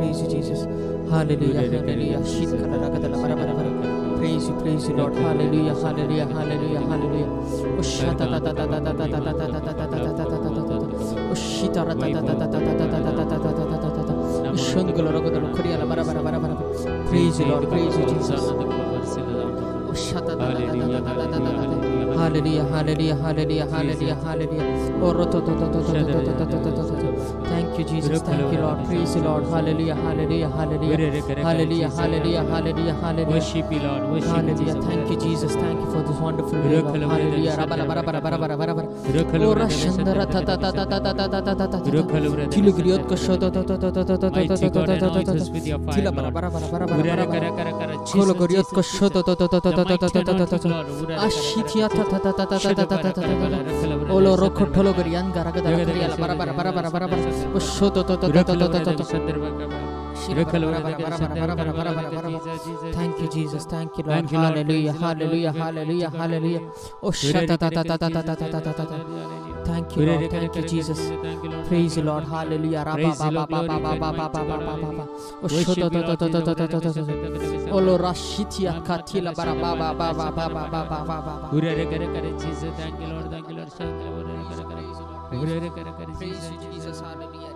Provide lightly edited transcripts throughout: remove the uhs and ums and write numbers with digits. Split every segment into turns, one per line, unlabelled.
praise you, Jesus. Hallelujah, hallelujah. Praise you, Lord. Hallelujah, hallelujah, hallelujah, hallelujah. Praise you, Lord. Praise you, Jesus. Hallelujah, hallelujah, hallelujah, hallelujah, hallelujah. Thank you, Jesus. Thank you, Lord. Praise you, Lord. Hallelujah, hallelujah, hallelujah, hallelujah, hallelujah, hallelujah, hallelujah.
Worship you, Lord. Worship you,
Hallelujah.
Jesus.
Thank you, Jesus. Thank you for this wonderful day, Lord. Hallelujah.
Mighty God, anoint us with your fire, Lord.
Thank you, Jesus. Thank you, Lord. Hallelujah, hallelujah, hallelujah, hallelujah. Oh, thank you, Lord. Thank you, Jesus. Praise you, Lord. Hallelujah. Oh, Lord, Rashitia Katila Barababa.
Jesus, thank you, Lord. Thank you, Lord.
Praise you, Jesus. Hallelujah.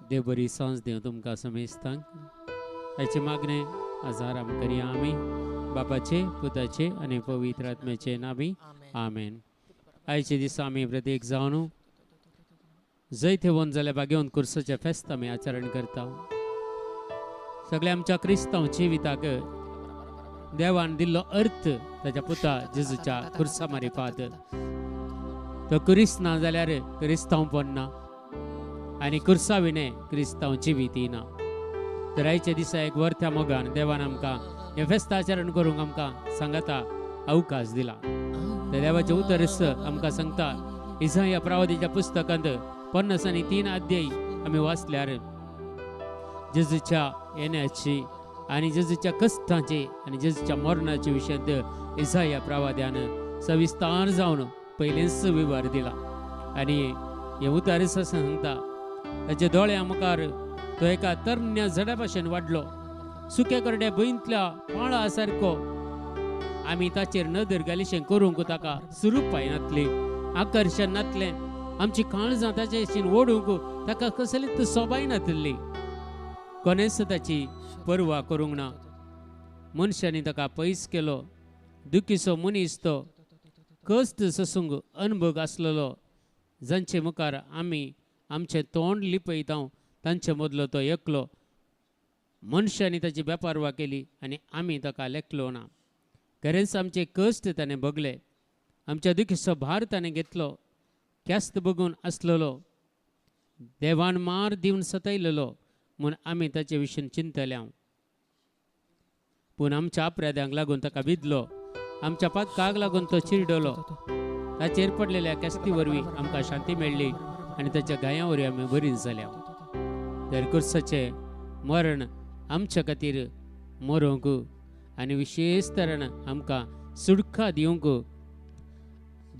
देव बरी सांस देव तुमका समेस्तांक याचे मागणे आजार आम करिया आम्ही बापाचे पुताचे आणि पवित्र आत्म्याचे नामी आमेन. आयचे दिस आम्ही प्रत्येक जावन जैथे वन जाल्या बागेवन कुर्साच्या फेस्त आम्ही आचरण करता. सगळे आमच्या क्रिस्तांव जिविताक देवान दिल्लो अर्थ ताच्या पुता जेजूच्या कुर्सा मारिफात तो कुरिस ना जाल्यार क्रिस्तांवपण ना आणि कुर्सा विणे क्रिस्तांव जिवीती ना. तर आयच्या दिसा एक वर्थ्या मोगान देवान आमकां हे फेस्त आचरण करूंक आमकां सांगाता अवकाश दिला. तर देवाचे उतरस आमकां सांगता इसाया प्रवादीच्या पुस्तकांत 53 अध्याय आमी वाचल्यार जेजूच्या येण्याची आणि जेजूच्या कश्टांची आणि जेजूच्या मरणाचे विशयांत इसाया प्रवाद्यान सविस्तार जावन पयलेच विवर दिला. आणि हे उतरस सांगता ताचे दोळे मुखार तो एका तरण्या झड्या भाशेन वाडलो. सुक्या करड्या भुंयतल्या पाळा सारको आमी ताचेर नदर घालीशें करूंक ताका सुरूप पायनातली आकर्शण नातलें. आमची काळजां ताचे भशेन ओडूंक ताका कसलीच सोबाय नातली. कोणेच ताची परवा करूंक ना. मनशांनी ताका पयस केलो. दुखीचो मनीस तो कश्ट सोसूंक अनुभव आसलेलो. जांचे मुखार आमी आमचे तोंड लिपयता तांचे मदलो तो एकलो. मनशांनी ताची बेपारवा केली आणि आमी ताका लेखलो ना. खरेंच आमचे कश्ट ताणें भोगले. आमच्या दुखीचो भार ताणें घेतलो. क्यास्त बगून आसलेलो देवान मार दिवन सतयलेलो म्हूण आमी ताचे विशीं चिंतल्या. पूण आमच्या अपराध्यांक लागून ताका भिदलो. आमच्या पातकाक लागून तो चिरडलो. ताचेर पडलेल्या क्यास्ती वरवीं आमकां शांती मेळ्ळी आणि ताच्या गायां वरवीं आमी बरी जाल्या. तर कुर्साचे मरण आमच्या खातीर मरूंक आणि विशेष तरेन आमकां सुडका दिवंक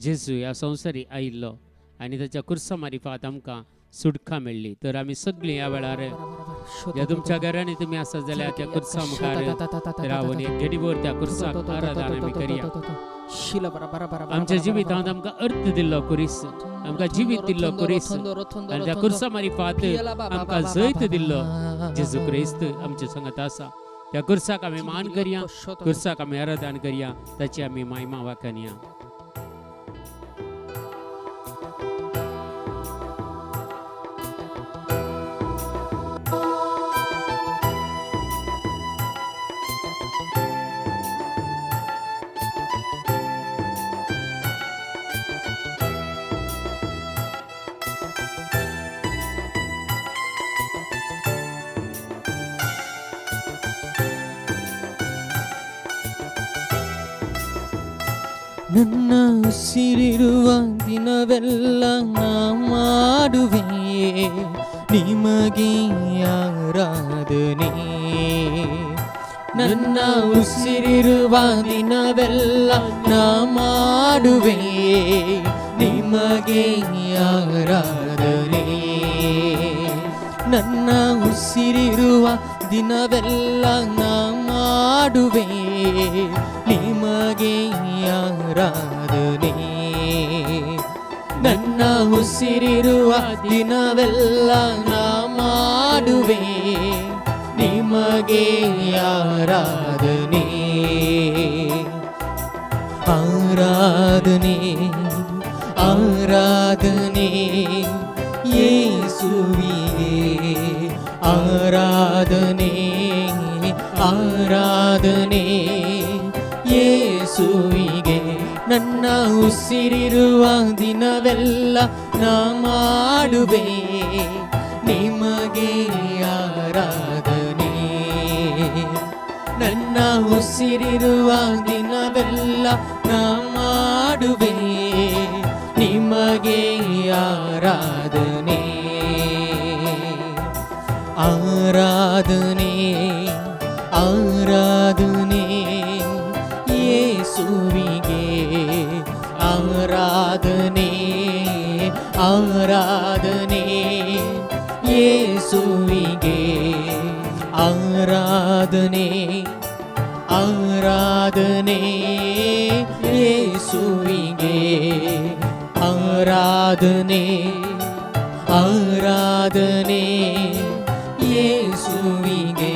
जेजू ह्या संवसारी आयिल्लो आणि ताच्या कुर्सा मारिफात आमकां सुडका मेळ्ळी. तर आमी सगळीं ह्या वेळार या तुमच्या घरांनी तुमी आसा जाल्यार त्या कुर्सा मुखार रावन एक घडीभर त्या कुर्साक आराधना आमी करया. आमच्या जिवितांत आमकां अर्थ दिल्लो कुरीस, आमकां जिवीत दिल्लो कुरीस आनी त्या कुर्सा मारिफात आमकां जैत दिल्लो जेजू क्रिस्त आमचे संगत आसा. त्या कुर्साक आमी मान करया, कुर्साक आमी आराधना करया, ताची आमी महिमा वाखणया.
ನನ್ನ ಉಸಿರಿರುವ ದಿನವೆಲ್ಲ ನಾ ಮಾಡುವೆ ನಿಮಗೆ ಆರಾಧನೆ. ನನ್ನ ಉಸಿರಿರುವ ದಿನವೆಲ್ಲ ನಾ ಮಾಡುವೆ ನಿಮಗೆ ಆರಾಧನೆ. ನನ್ನ ಉಸಿರಿರುವ ದಿನವೆಲ್ಲ ನಾ ಮಾಡುವೆ ನಿಮಗೆ ಆರಾಧನೆ. ನನ್ನ ಉಸಿರಿರುವ ದಿನವೆಲ್ಲ ನಾ ಮಾಡುವೆ ನಿಮಗೆ ಆರಾಧನೆ. ಆರಾಧನೆ ಆರಾಧನೆ ಯೇಸುವಿಗೆ ಆರಾಧನೆ ಆರಾಧನೆ ಯೇಸುವಿಗೆ. ನನ್ನ ಉಸಿರಿರುವ ದಿನವೆಲ್ಲ ನಾ ಮಾಡುವೆ ನಿಮಗೆ ಆರಾಧನೆ. ನನ್ನ ಉಸಿರಿರುವ ದಿನವೆಲ್ಲ ನಾ ಮಾಡುವೆ ನಿಮಗೆ ಆರಾಧನೆ. ಆರಾಧನೆ ಆರಾಧನೆ ಯೇಸುವಿಗೆ ಆರಾಧನೆ ಆರಾಧನೆ ಯೇಸುವಿಗೆ ಆರಾಧನೆ ಆರಾಧನೆ ಯೇಸುವಿಗೆ ಆರಾಧನೆ ಆರಾಧನೆ ಯೇಸುವಿಗೆ.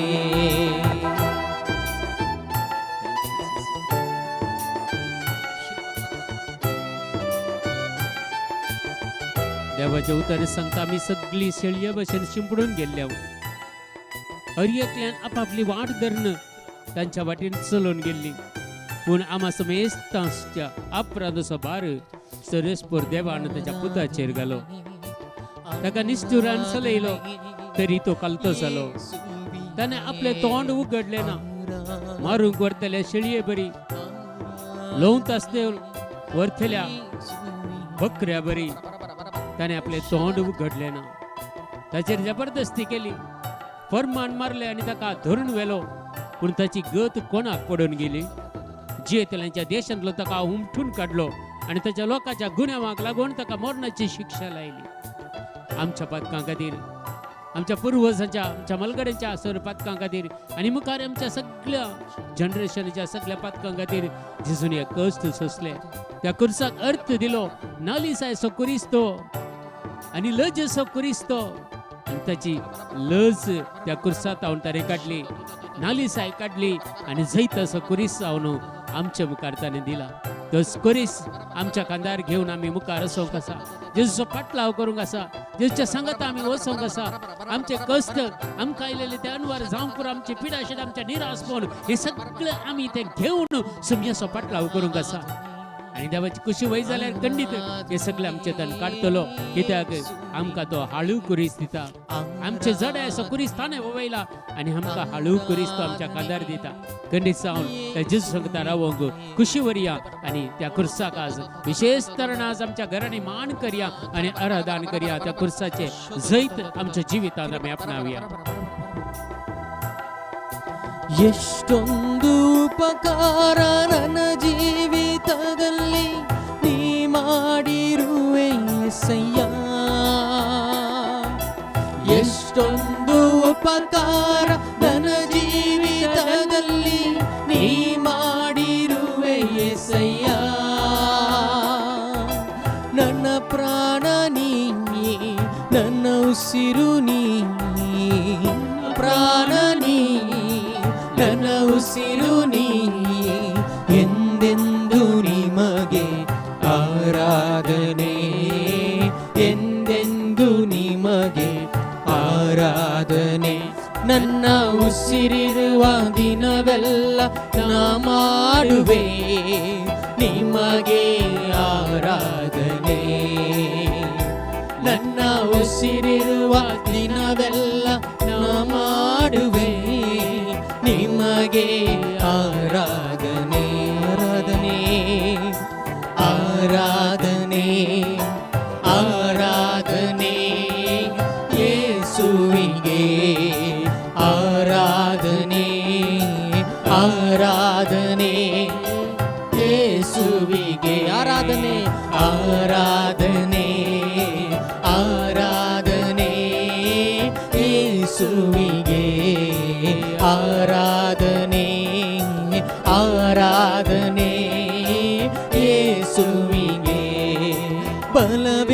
देवाच्या उतारे सांगता आम्ही सगळी शेळया भशेन शिंपडून गेल्ल्या. हर एकल्यान आपापली वाट धरणं त्यांच्या वाटेन चलोवन गेल्ली. पूण आम्हा समेस्तांच्या अपराधोचो भार सरस्पर देवान त्याच्या पुताचेर घालो. ताका निष्ठुरान चलयलो तरी तो कालतो जालो. ताणे आपले तोंड उगडले ना. मारूंक व्हरतल्या शेळये बरी, लोवंत आसते व्हरतल्या बकऱ्या बरी ताणे आपले तोंड उगडले ना. ताचेर जबरदस्ती केली, फरमान मारले आणि ताका धरून व्हेलो. पूण ताची गत कोणाक पडून गेली? जेतल्यांच्या देशांतलो ताका उमठून काडलो आणि त्याच्या लोकांच्या गुन्ह्यांक लागून ताका मरणाची शिक्षा लायली. आमच्या पातकां खातीर, आमच्या पुर्वजांच्या, आमच्या मलगड्यांच्या सर पातकां खातीर आणि मुखार आमच्या सगळ्या जनरेशनच्या सगळ्या पातकां खातीर जेजून कश्ट सोसले. त्या कुर्साक अर्थ दिलो. नालिसाय सो कुरिस्तो आणि लज सो कुरिस्तो. आणि त्याची लज त्या कुर्सात हांव ताणें काडली, नालिसाय काडली आणि जैत असो कुरीस जावन आमच्या मुखार ताणें दिला. तो कुरीस आमच्या कांदार घेऊन आम्ही मुखार वचोंक आसा. जेजूचो पाटलाव करूंक आसा. जेजूच्या संगत आमी वचोंक आसा. आमचे कश्ट आमकां आयलेले ते अनवर जावंक पुरो, आमची पिडाशें, आमचे निराशपण हे सगळे आमी ते घेवन समयाचो पाटलाव करूंक आसा. आणि देवाची खुशी वय जाल्यार खंडीत हे सगळे आमचे तन काडटलो. कित्याक आमकां तो हाळू कुरीस दिता. आमचे जडे असो कुरीस ताणें वयला आणि आमकां हाळू कुरीस तो आमच्या कांदार दिता. खंडीत जावन त्या जेजू संगता रावंक खुशी व्हरया आणि त्या कुर्साक आज विशेष तरेन आज आमच्या घरांनी मान करया आणि आराधन करया. त्या कुर्साचे जैत आमच्या जिवितांत आमी आपणावया.
ಎಷ್ಟೊಂದು ಉಪಕಾರ ನನ್ನ ಜೀವಿತದಲ್ಲಿ ನೀ ಮಾಡಿರುವೆ ಯೆಸಯ್ಯ. ಎಷ್ಟೊಂದು ಉಪಕಾರ ನನ್ನ ಜೀವಿತದಲ್ಲಿ ನೀ ಮಾಡಿರುವೆ ಯೆಸಯ್ಯ. ನನ್ನ ಪ್ರಾಣ ನೀ, ನನ್ನ ಉಸಿರು ನೀ, ಪ್ರಾಣ ನೀ, ನನ್ನ ಉಸಿರು ನೀ. ಎಂದೆಂದು ನಿಮಗೆ ಆರಾಧನೆ, ಎಂದೆಂದು ನಿಮಗೆ ಆರಾಧನೆ. ನನ್ನ ಉಸಿರಿರುವ ದಿನವೆಲ್ಲ ನಾ ಮಾಡುವೆ ನಿಮಗೆ ಆರಾಧನೆ. ನನ್ನ ಉಸಿರಿರುವ ದಿನವೆಲ್ಲ ನಾ ಮಾಡುವೆ ನಿಮಗೆ ಆರಾಧನೆ. ಆರಾಧನೆ ಆರಾಧನೆ ಆರಾಧನೆ ಯೇಸುವಿಗೆ ಆರಾಧನೆ ಆರಾಧನೆ ಯೇಸುವಿಗೆ ಆರಾಧನೆ ಆರಾಧನೆ ಆರಾಧನೆ ಯೇಸುವಿಗೆ ಆರಾಧನೆ ಆರಾಧನೆ ಯೇಸುವಿಗೆ. ಬಲವಿಲ್ಲದಿರುವಾಗ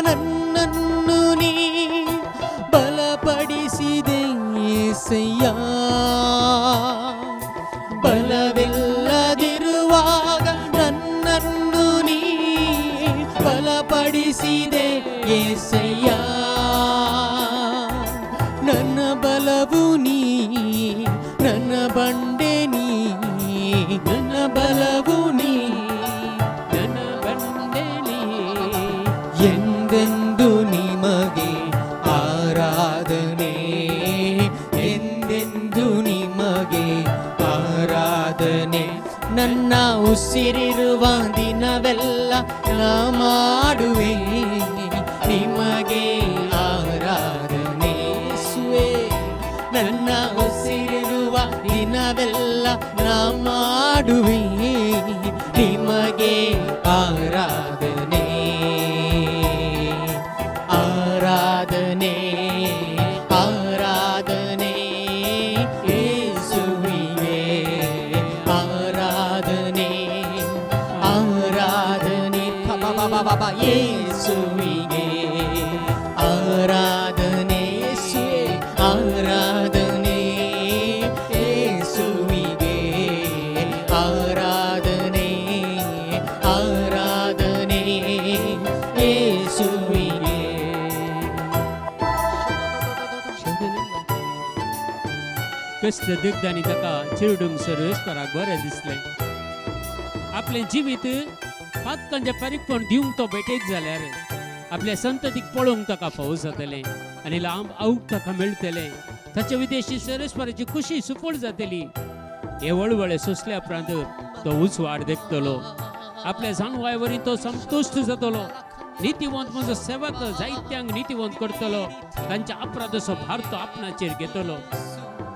ನನ್ನನ್ನು ನೀ ಬಲಪಡಿಸಿದೆ యేసయ్య. ಬಲವಿಲ್ಲದಿರುವಾಗ ನನ್ನನ್ನು ನೀ ಬಲಪಡಿಸಿದೆ యేసయ్య. ನನ್ನ ಬಲವು ನೀ, ನನ್ನ ಬಂಡೆ ನೀ, ನನ್ನ ಬಲವು ನೀ, ನನ್ನ ಬಂಡೆ ನೀ. ಎಂದೆಂದು ನಿಮಗೆ ಆರಾಧನೆ, ಎಂದೆಂದು ನಿಮಗೆ ಆರಾಧನೆ. ನನ್ನ ಉಸಿರಿರುವ ದಿನವೆಲ್ಲ ನಾ ಮಾಡುವೆ ನಿಮಗೆ ಆರಾಧನೆ. ನನ್ನ ಉಸಿರಿರುವ ದಿನವೆಲ್ಲ ನಾ ಮಾಡುವೆ ನಿಮಗೆ ಆರಾಧನೆ ಆರಾಧನೆ ಆರಾಧನೆ ಯೇಸುವಿಗೆ ಆರಾಧನೆ ಆರಾಧನೆ ಯೇಸುವಿಗೆ ಆರಾಧನೆ ಆರಾಧನೆ ಯೇಸುವಿಗೆ ಆರಾಧನೆ ಆರಾಧನೆ ಯೇಸುವಿಗೆ.
कष्ट दुःखदानी ताका चिरडूंक सर्वेस्पराक बरें दिसलें. आपलें जिवीत पातकांच्या परिकपण दिवंक तो भेटयत जाल्यार आपल्या संततीक पळोवंक ताका फावो जातलें आनी लांब आऊक ताका मेळटलें. ताचे विदेशी सर्वेस्पराची खुशी सुफळ जातली. हे वळवळे सोंसल्या उपरांत तो उंच वाड देखतलो. आपल्या जाणवाय तो संतुश्ट जातलो. नीतिवंत म्हजो सेवक जायत्यांक नीतिवंत करतलो. तांच्या अपराधाचो भार तो आपणाचेर घेतलो.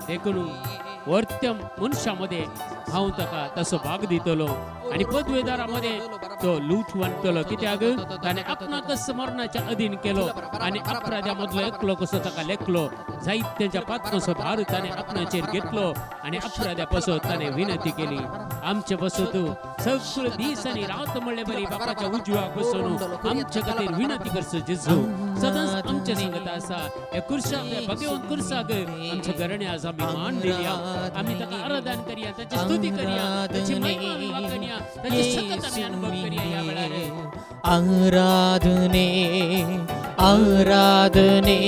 देखून वर्त्य मनशामध्ये हांव ताका तसो भाग दितलो आनी पदवेदारामध्ये तो लूट वांटतलो. कित्याक ताणें आपणाकच मरणाच्या अधीन केलो आनी अपराध्यामधलो एकलो कसो ताका लेखलो. जायत्यांच्या पातकाचो भार ताणें आपणाचेर घेतलो आनी अपराध्या पासत ताणें विनंती केली. आमचे पासत सगळे दीस आनी रात म्हणले बरी बापाच्या उजव्याक बसून आमचे खातीर विनंती करचो जेजू. सदांच आमच्या संगत आसा. हे कुर्साक भगवंत कुर्साक आमच्या घराणे आज आमी मान दिल्या. आमी ताका आराधन करिया, ताची स्तुती करिया, ताची महिमा वाकनिया, ताची सतत आमी अनुभव करिया. या वेळार
आराधने आराधने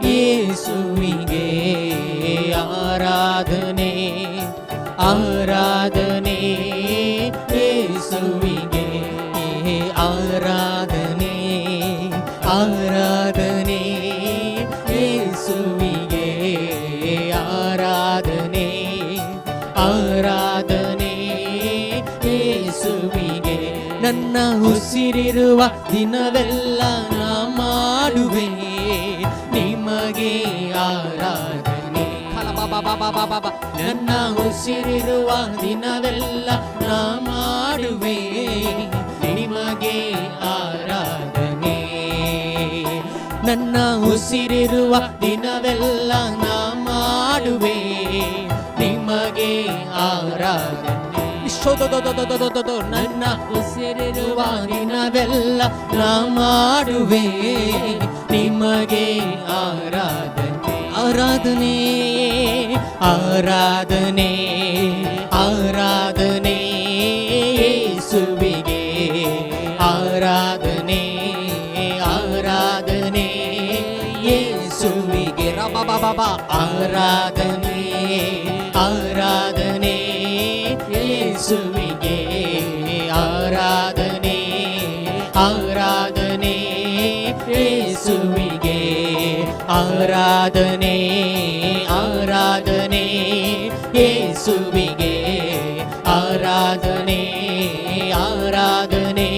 ಯೇಸುವಿಗೆ ಆರಾಧನೆ ಆರಾಧನೆ ಯೇಸುವಿಗೆ ಆರಾಧನೆ ಆರಾಧನೆ ಯೇಸುವಿಗೆ ಆರಾಧನೆ ಆರಾಧನೆ ಯೇಸುವಿಗೆ. ನನ್ನ ಉಸಿರಿರುವ ದಿನವೆಲ್ಲ ನಾ ಮಾಡುವೆ ನಿಮಗೆ ಆರಾಧನೆ. ನನ್ನ ಉಸಿರಿರುವ ದಿನವೆಲ್ಲ ನಾ ಮಾಡುವೆ ನಿಮಗೆ ಆರಾಧನೆ. ನನ್ನ ಉಸಿರಿರುವ ದಿನವೆಲ್ಲ ನಾ ಮಾಡುವೆ ನಿಮಗೆ ಆರಾಧನೆ. ನನ್ನ ಉಸಿರಿರುವ ದಿನವೆಲ್ಲ ನಾ ಮಾಡುವೆ ನಿಮಗೆ ಆರಾಧನೆ ಆರಾಧನೆ ಆರಾಧನೆ ಆರಾಧನೆ ಯೇಸುವಿಗೆ ಆರಾಧನೆ ಆರಾಧನೆ ಯೇಸುವಿಗೆ. ಬಾಬಾ ಆರಾಧನೆ ಆರಾಧನೆ ಯೇಸುವಿಗೆ ಆರಾಧನೆ ಆರಾಧನೆ ಯೇಸುವಿಗೆ ಆರಾಧನೆ ಆರಾಧನೆ ಯೇಸುವಿಗೆ ಆರಾಧನೆ ಆರಾಧನೆ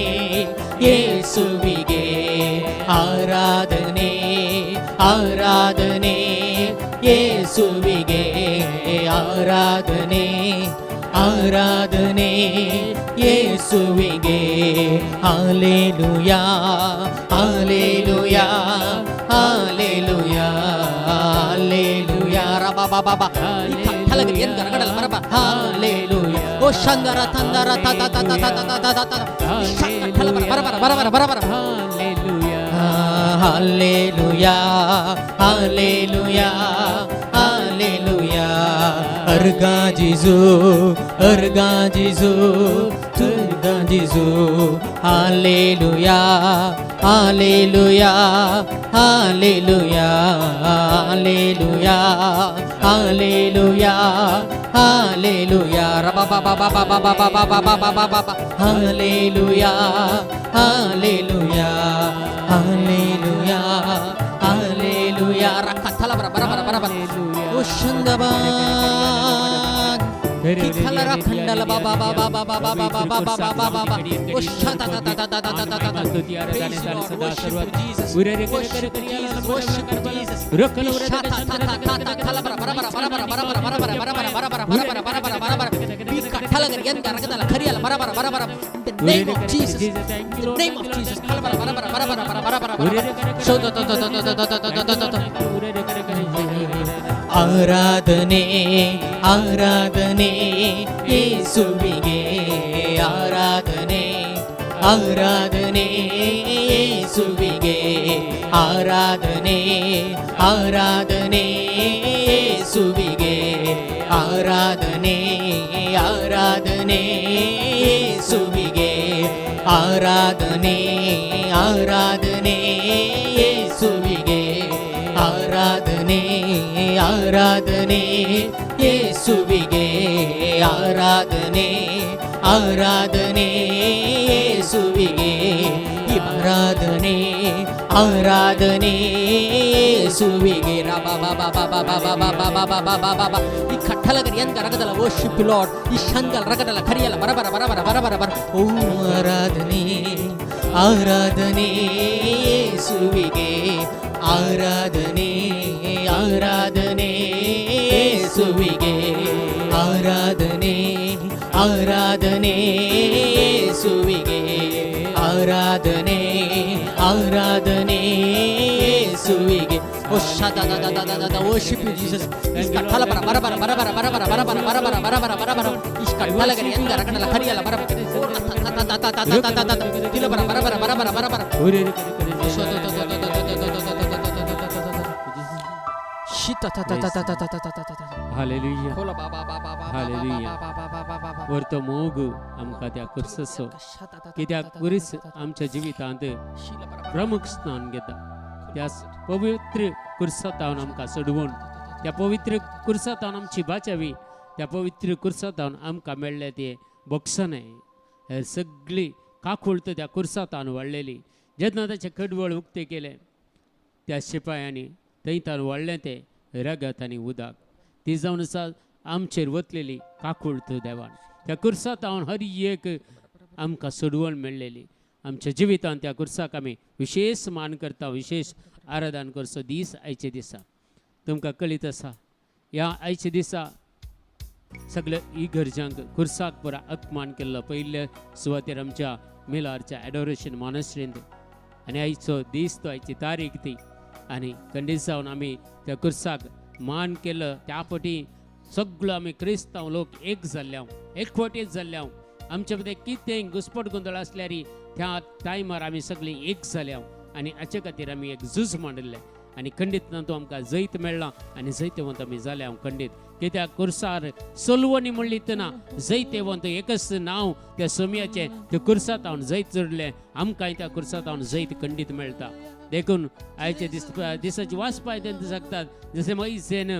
ಯೇಸುವಿಗೆ ಆರಾಧನೆ ಆರಾಧನೆ ಯೇಸುವಿಗೆ ಆರಾಧನೆ ಆರಾಧನೆ ಯೇಸುವಿಗೆ. Hallelujah hallelujah hallelujah baba ikatalaga yen garagada baraba hallelujah oh shandara tandara ta ta ta ta ta ta ta ta ta shakatala barabara barabara
hallelujah
hallelujah hallelujah hallelujah arga Jesus turga Jesus hallelujah hallelujah hallelujah hallelujah hallelujah hallelujah hallelujah hallelujah hallelujah hallelujah rakathala bara ushandaba kithalara khandala baba ushata ta ta ta ta ta ta ta name of Jesus ಆರಾಧನೆ ಆರಾಧನೆ ಯೇಸುವಿಗೆ ಆರಾಧನೆ ಆರಾಧನೆ ಯೇಸುವಿಗೆ ಆರಾಧನೆ ಆರಾಧನೆ ಯೇಸುವಿಗೆ ಆರಾಧನೆ ಆರಾಧನೆ ಯೇಸುವಿಗೆ ಆರಾಧನೆ ಆರಾಧನೆ ಯೇಸುವಿಗೆ ಆರಾಧನೆ ಆರಾಧನೆ ಯೇಸುವಿಗೆ ಆರಾಧನೆ ಆರಾಧನೆ ಯೇಸುವಿಗೆ ಆರಾಧನೆ ಆರಾಧನೆ ಯೇಸುವಿಗೆ ಈ ಕಟ್ಟಲಗರಿಯನ್ ಗರಗದಲ worship Lord ಈ ಶಂಗಲ್ ರಗದಲ ಕರಿಯಲ ಬರ ಓ ಆರಾಧನೆ ಆರಾಧನೆ ಯೇಸುವಿಗೆ ಆರಾಧನೆ ಆರಾಧನೆ ಯೇಸುವಿಗೆ ಆರಾಧನೆ ಆರಾಧನೆ ಯೇಸುವಿಗೆ ಆರಾಧನೆ ಆರಾಧನೆ ಯೇಸುವಿಗೆ ಓ ಶದ worship you Jesus ಇಸ್ಕಟ್ಟಲ ಬರ ಇಸ್ಕಟ್ಟಲಗರಿ ಎಂದ ರಗಡಲ ಹರಿಯಲ ಬರ ತಿಲ ಬರ
हालेलुया हालेलुया वरतो मोग आमकां त्या कुर्ससो कित्याक कुर्स आमच्या जिवितांत प्रमुख स्थान घेता त्या पवित्र कुर्सांत आमकां सोडवून त्या पवित्र कुर्सांत आमची बाचावी त्या पवित्र कुर्सांत आमकां मेळ्ळे ते बक्षणे हे सगळी काकुळत त्या कुर्सांत वाडलेली जेन्ना ताचे कडवळ उक्ते केले त्या शिपायांनी थंय वाडलें तें रगत आनी उदक ती जावन आसा आमचेर वतलेली काकुळत देवान त्या कुर्सांत हर एक आमकां सोडवण मेळलेली आमच्या जिवितांत त्या कुर्साक आमी विशेष मान करता विशेष आराधन करचो दीस आयचे दिसा तुमकां कळीत आसा ह्या आयच्या दिसा सगळे इगर्जांक कुर्साक पुरा अपमान केल्लो पयल्या सुवातेर आमच्या मिलारच्या एडोरेशन मॉनेस्ट्रींत आनी आयचो दीस तो आयची तारीख ती आनी खंडीत जावन आमी त्या कुर्साक मान केलं त्या पटी सगळो आमी क्रिस्तांव लोक एक जाल्ल्या एकवटीत जाल्ल्या आमचे मदें कितें घुसपट गोंदळ आसल्यार त्या टायमार आमी सगळीं एक जाल्या आनी हाचे खातीर आमी एक झूज मांडले आनी खंडीत तातूंत आमकां जैत मेळ्ळां आनी जैतवंत आमी जाल्या खंडीत कित्याक कुर्सार सोलवणी म्हणली तेन्ना जैतवंत एकच नांव त्या सोमयाचें त्या कुर्सांत हांव जैत जोडलें आमकांय त्या कुर्सांत हांव जैत खंडीत मेळटा देखून आयचे दिसाची वाचपाय तेंच जगतात जशें मैसेन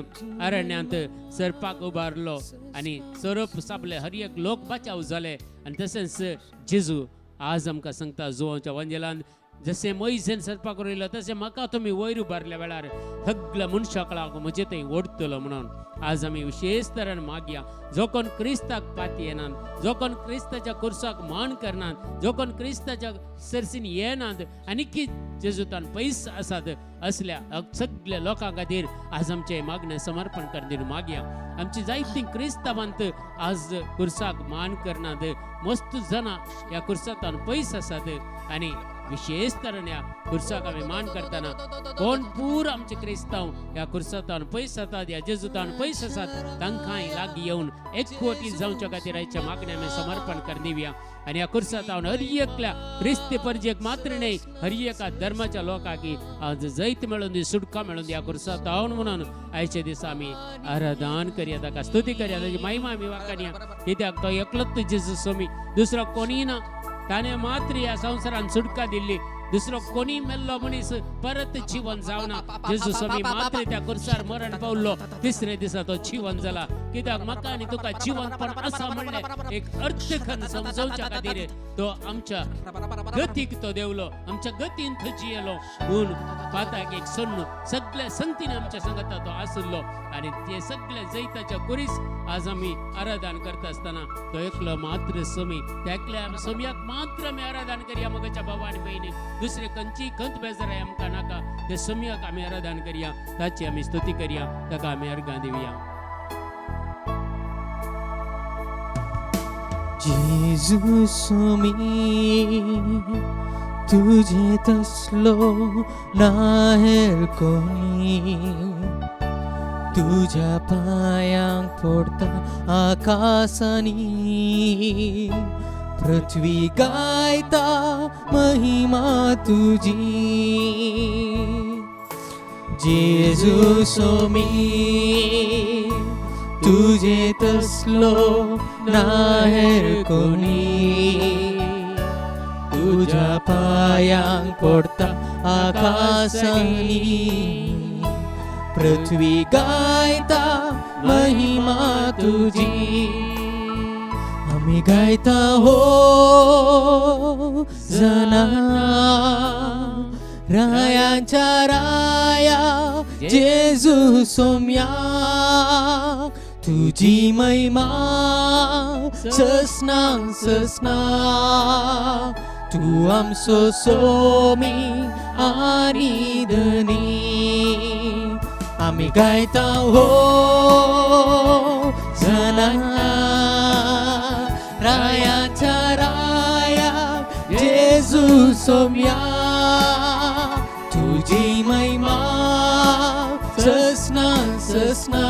अरण्यांत सरपाक उबारलो आनी सरप सापले हर एक लोक बचाव जाले आनी तशेंच जेजू आज आमकां सांगता जुवांच्या वंजेलांत जशें मैसेन सरपाक रोयलो तशें म्हाका तुमी वयर उबारल्या वेळार सगळ्या मनशाक लागून म्हजे थंय ओडटलो म्हणून आज आमी विशेष तरेन मागया जो कोण क्रिस्ताक पाती येनात जो कोण क्रिस्ताच्या कुर्साक मान करनात जो कोण क्रिस्ताच्या सर्सीन येनात आनी की जेजूतान पयस आसात असल्या सगळ्या लोकां खातीर आज आमचें मागणें समर्पण करून मागया आमची जायतीं क्रिस्तावांत आज कुर्साक मान करनात मस्त जाणां ह्या कुर्सांत पयस आसात आनी विशेष तरेन ह्या खुर्साक आमी मान करतना कोण पूर आमचे क्रिस्तांव ह्या खुर्सातान पयस आसात, ह्या जेजुतान पयस आसात, तांकांय लागीं येवन एकवटीत जावच्या खातीर आयच्या मागणी आमी समर्पण कर दिवया. आणि ह्या खुर्सातावन हर एकल्या क्रिस्ती परजेक मात्र न्ही, हर एका धर्माच्या लोकांक आज जैत मेळून दी, सुटका मेळून दी ह्या खुर्सातावन म्हणून आयचे दीस आमी आराधन करया, ताका स्तुती करया, ताची महिमा आमी वाखाणया. कित्याक तो एकलोच जेजू स्वामी, दुसरो कोणी ना. ताणे मात्र ह्या संवसारान सुटका दिल्ली, दुसरो कोणी मेल्लो मनीस परत जीवन जावना. जेजू स्वामी मात्र त्या खुर्सार मरण पावलो, तिसरे दिसा तो जीवन जाला. कित्याक म्हाका आनी तुका जीवन पण असा म्हणले एक अर्थ खन समजवच्या खातीर तो आमच्या गतीक तो देवलो, आमच्या गतीन तो जियेलो. पूण पाताक एक सोन्न सगळ्या संतीन आमच्या संगता तो आसलो आणि ते सगळ्या जैताच्या कुरीस आज आमी आराधन करता असताना तो एकलो मात्र स्वामी, त्या एकल्या स्वाम्याक मात्र आमी आराधन करया. मगच्या भावा आनी बहिणी, दुसरे खंयची खंत बेजाराय आमकां नाका, ते स्वाम्याक आमी आराधन करया, ताची आमी स्तुती करया, ताका आमी अर्घां दिवया.
जेजू स्वामी, तुझे तसलो नाहेर कोणी, तुझ्या पायांक पडता आकाशानी, पृथ्वी गायता महिमा तुझी. जेजू स्वामी, तुझे तसलो नाहेर कोणी, तुझ्या पायांक पडता आकाशानी, पृथ्वी गायता महिमा तुझी. आमी गायता हो जना, रायांच्या राया जेजू सोम्या, तुझी महिमा ससना ससना. तू आमचो सोमी आनी धनी. आमी गायता हो जना, रायाच्या राया जेजू सोम्या, तुझी महिमा ससना ससना.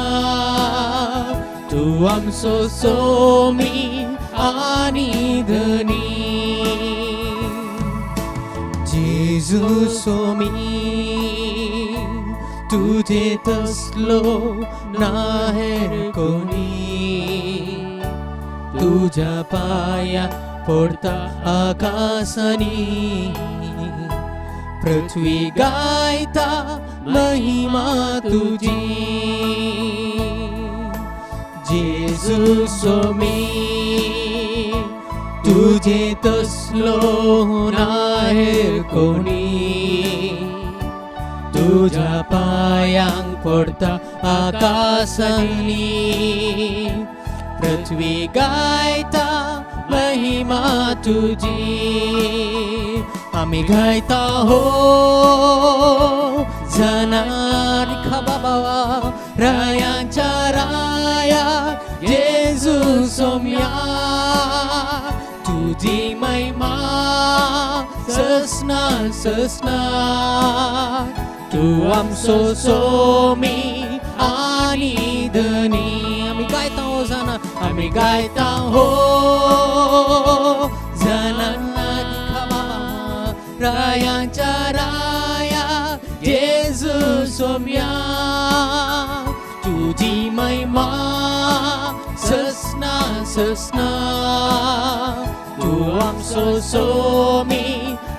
तू आमचो सोमी आनी धनी. जेजू सोमी, तुझे तसलो नाहेर कोणी, तुझ्या पाया पडता आकाशानी, पृथ्वी गायता महिमा तुझी. जेजू स्वामी, तुझे तसलो नाहेर कोणी, तुझ्या पायांक पडता आकाशानी, पृथ्वी गायता महिमा तुझी. आमी गायता हो जनार खबाबा, रायांच्या राया जेजू सोम्या, तुझी महिमा ससना ससना. तू आमचो सोमी आनी धनी. आमी गायता हो जाना, आमी गायता हो जाना, रायांच्या राया जेजू सोम्या, तुझी महिमा ससना ससना. तू आमचो सोमी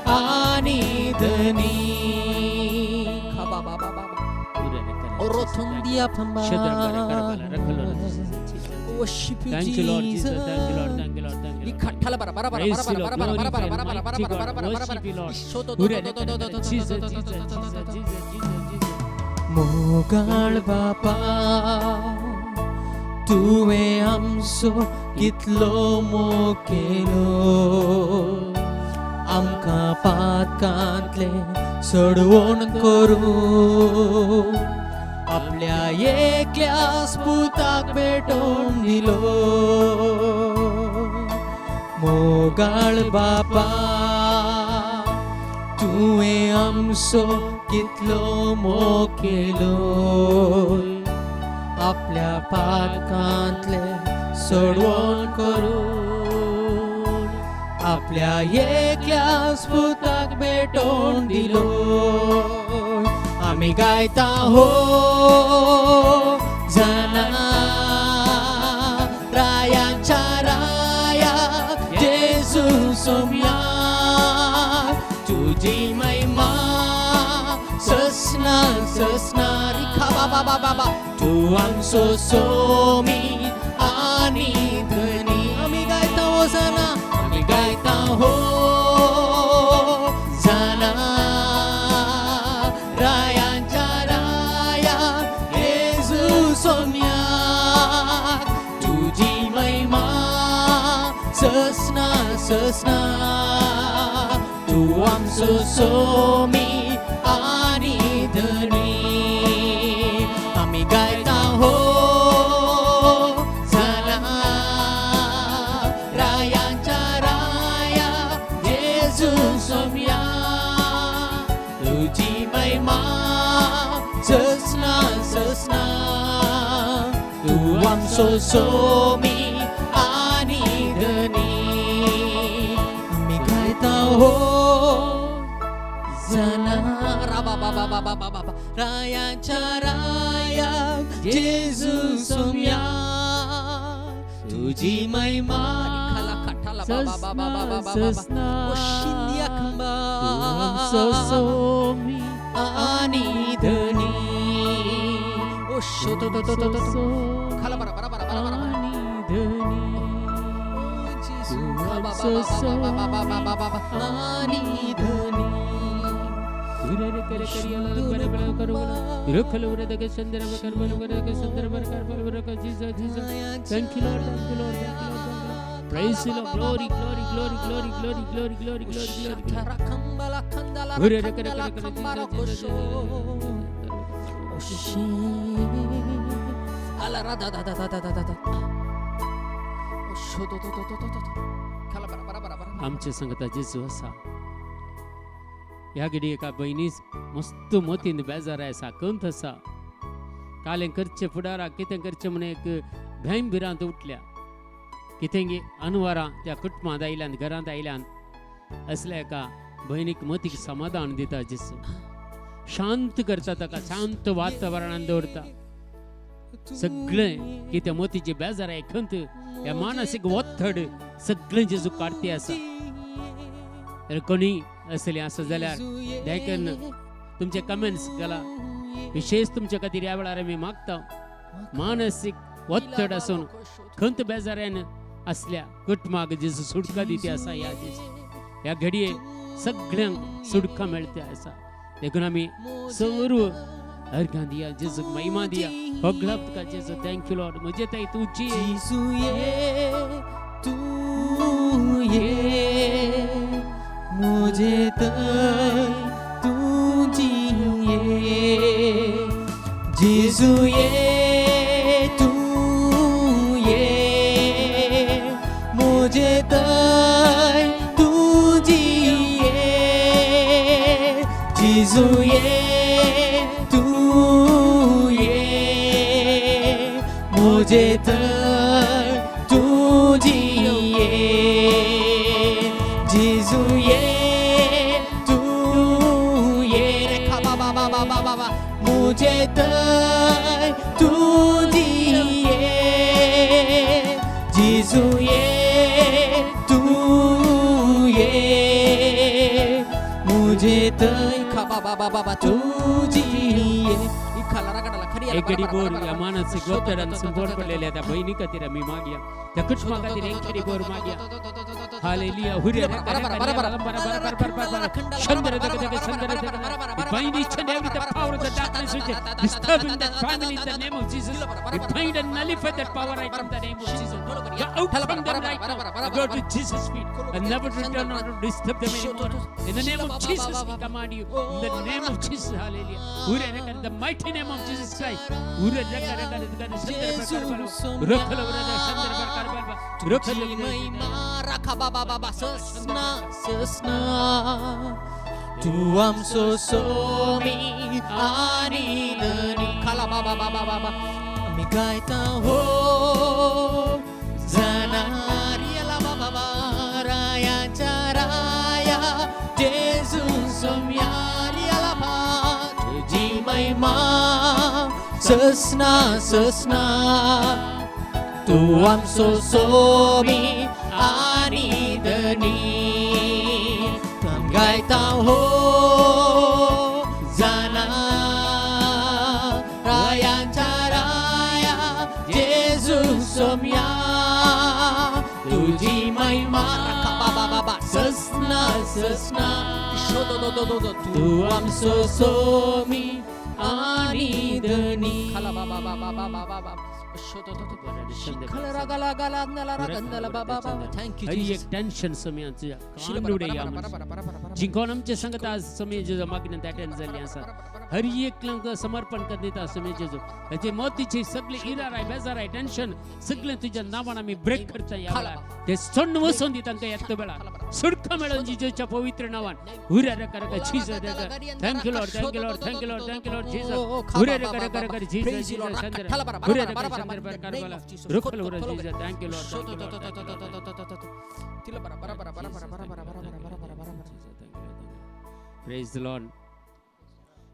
आनी धनी. Rotundia pamba. Worship you,
Thank you, Lord
Jesus.
Jesus. Thank you, Lord. Thank you, Lord. Thank you, Lord.
Ikhathala bara bara bara
Praise
bara
you,
bara
Lord.
bara bara bara bara bara
Glorify
bara bara
God.
bara
Worship you, Lord.
Shoto
Jesus, Jesus, Jesus, Jesus.
मोगाळ बापा, तुवें आमचो कितलो मोग केलो. आमकां पातकांतले सोडवण करून आपल्या एकल्या पुताक भेटोवन दिलो. मोगाळ बापा, तुवें आमचो कितलो मोग केलो आपल्या पातकांतले सोडवण करून आपल्या एकल्याच पुताक भेटोवन दिलो आमी गायता हो जाना रायांच्या राया जेजू सोम्या तुझी महिमा ससना ससनारी खा बाबा बाबा तू आमचो सोमी आणि धनी आमी गायता हो जाना आमी गायता हो जाना रायांच्या राया येजू सोम्या तुझी महिमा ससना ससना तू आमचो सोमी आणि धनी आमी गायता हो जाना रायांच्या राया येजू सोम्या तुझी महिमा ससना ससना तू आमचो सोमी आणि धनी आमी गायता हो जाना रायांच्या राया जेजू सोम्या तुझी महिमा
सोमी
आणि धनी ओ शो तो तो तो तो तो खाला बरा बरा बरा बरा बरा
आणि धनी
आणि धनी
उरे करे करिया बरे बरे करू रखल उरे दगे संदर में कर बरे बरे के संदर बर कर बरे बरे के Jesus Jesus thank you Lord thank you Lord praise you lord glory glory glory glory glory glory glory glory glory
खंबला खंदला
उरे करे करे जीसस
आला रा दा दा दा दा दा दा ओ शो तो तो तो तो तो खाला बरा बरा बरा बरा
आमचे संगता जेजू असा ह्या घडी एका बहिणीस मस्त मोतीन बेजार असा कंत असा कालें करचे फुडारा कितें करचे म्हण एक भैम भिरांत उठल्या कितेंगे अनवरां त्या कुटुंबांत आयल्यान घरांत आयल्यान असल्या एका भयणीक मतीक समाधान दिता जेजू शांत करता ताका शांत वातावरणान दवरता सगळें कितें मोतीचे बेजार खंत ह्या मानसीक वत्तड सगळें जेजू काडटी आसा तर कोणी असले आसा जाल्यार दयकन तुमचे कमेंट्स घाला विशेष तुमच्या खातीर ह्या वेळार आमी मागता मानसीक वत्तड आसून खंत बेजाऱ्यान असल्या कुटुंबाक जेजू सुटका दिती आसा ह्या घडये सगळ्यांक सुटका मेळता आसा देखून आमी सर्व अर्घां दिया जेजूक महिमा दिया होगळा तुका जेजू थँक्यू लॉर्ड म्हजे ताई तुजी
जेजू ये मुझे तय तुझी ये जेजू ये तू ये मुझे तय तुझी ये जेजू ये तू ये मुझे तय तुझी ये जेजू ये तू ये रेखा बाबा बाबा बाबा मुझे तय तुझी ये जेजू ये तू ये मुझे तय खा बाबा बाबा तुझी ये
एक घडी बोर या मानसिक वत्तडान संपूर्ण पडलेल्या त्या बहिणी खातीर आमी मागया त्या कुटुंबा खातीर एक घडी बोर मागया हालेलुया हुरे शंदर दग दग शंदर दग we bind each and every the power of the darkness which is disturbing that family in the name of Jesus we bind and nullify that power right in the name of Jesus go out from them right now go to Jesus feet and never return or to disturb them anymore in the name of Jesus we command you in the name of Jesus hallelujah हुरे in the mighty name of Jesus Christ हुरे शंदर रखलो शंदर
महिमा राखा बाबा बाबा ससना ससना Tuam sosomi ani dani kala baba baba baba migai ta ho zanari la baba raya charaya Jesus somyari la pa ji mai ma sesna sesna Tuam sosomi ani dani Gai tao ho zana rayan charaya Jesus somya tuji mai ma baba sesna sesna shodo tuam sosomi ani dani kala baba Thank you, Jesus.
Tension समयाचं कांडुडे या जिंकोन आमचे संगत आज समय जो मागणं त्या टेन्शन आसा हर एक लंक समर्पण करत समय जो त्याचे मोतीचे सगळे इरार आहे बेजार आहे टेन्शन सगळे तुझ्या नावाने मी ब्रेक करता याला ते सण वसून दी तांका येत बेळा सुडका मिळून जिजूच्या पवित्र नावान हुरे रे कर Jesus thank you Lord thank you Lord thank you Lord thank you Lord Jesus हुरे रे कर जीसस जीसस चंद्र हुरे रे कर चंद्र पर करवाला रुखल हुरे Jesus thank you Lord Praise the Lord.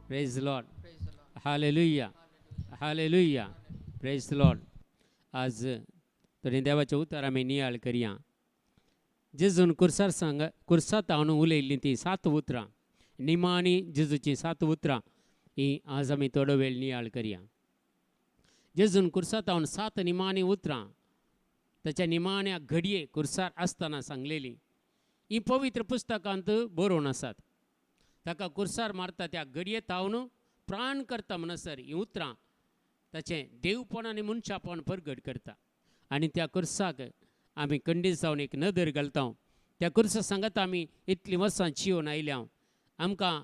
Praise the Lord. Hallelujah. Hallelujah. Praise the Lord. आज तरी देवाच्या उतारा मी नियाळ करिया जेजून कुर्सार सांग कुर्सात आणून उलयल्ली ती 7 उतरां निमाणी जेजूची 7 उतरां ही आज आमी थोडो वेळ नियाळ करिया जेजून कुर्सात आणून 7 निमाणी उतरां त्याच्या निमाण्या घडये कुर्सार आसतना सांगलेली ही पवित्र पुस्तकांत बरोवन आसात ताका कुर्सार मारता त्या घडये तावन प्राण करता म्हणसर ही उतरां ताचें देवपण आनी मनशापण परगट करता आनी त्या कुर्साक आमी खंडीत जावन एक नदर घालता त्या कुर्सा सांगता आमी इतलीं वर्सां जिवन आयल्या आमकां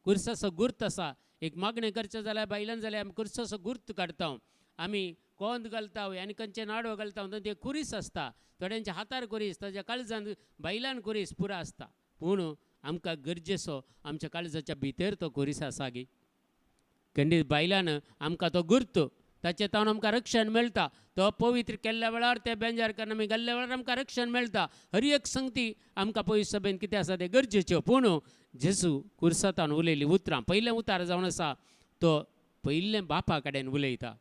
कुर्साचो गुर्त आसा एक मागणें करचें जाल्यार बायलान जाल्यार आमी कुर्साचो गुर्त काडटा आमी कोंद घालता आनी खंयचे नाडो घालता ते कुरीस आसता थोड्यांच्या हातार कुरीस ताच्या काळजान बायलान कुरीस पुरो आसता पूण आमकां गरजेचो आमच्या काळजाच्या भितर तो कुरीस आसा गे खंडीत बायलान आमकां तो गुर्त ताचे तावन आमकां रक्षण मेळटा तो पवित्र केल्ल्या वेळार ते बेंजार करन आमी घाल्ल्या वेळार आमकां रक्षण मेळटा हर एक संगती आमकां पयस सभेन कितें आसा ते गरजेच्यो पूण जेजू कुर्सातान उलयली उतरां पयलें उतार जावन आसा तो पयलें बापा कडेन उलयता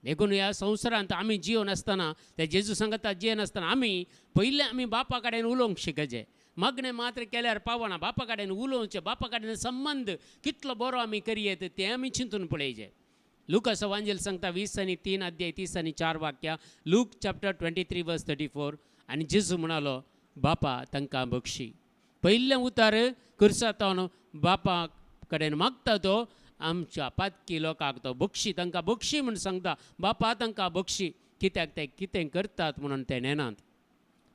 देखून ह्या संवसारांत आमी जिवन आसतना ते जेजू सांगता जियेन आसतना आमी पयलें आमी बापा कडेन उलोवंक शिकचें मागणें मात्र केल्यार पावना बापा कडेन उलोवचें बापा कडेन संबंद कितलो बरो आमी करयेत तें आमी चिंतून पळयचें लुकास एवांजेल सांगता 20 आनी 3 अध्याय 30 आनी 4 वाक्यां लूक चॅप्टर 23 वर्स 34 आनी जेजू म्हणालो बापा तांकां बक्षी पयलें उतार कुर्सातावन बापा कडेन मागता तो आमच्या पातकी लोकांक तो बक्षी तांकां बक्षी म्हूण सांगता बापा तांकां बक्षी कित्याक ते कितें करतात म्हणून ते नेनात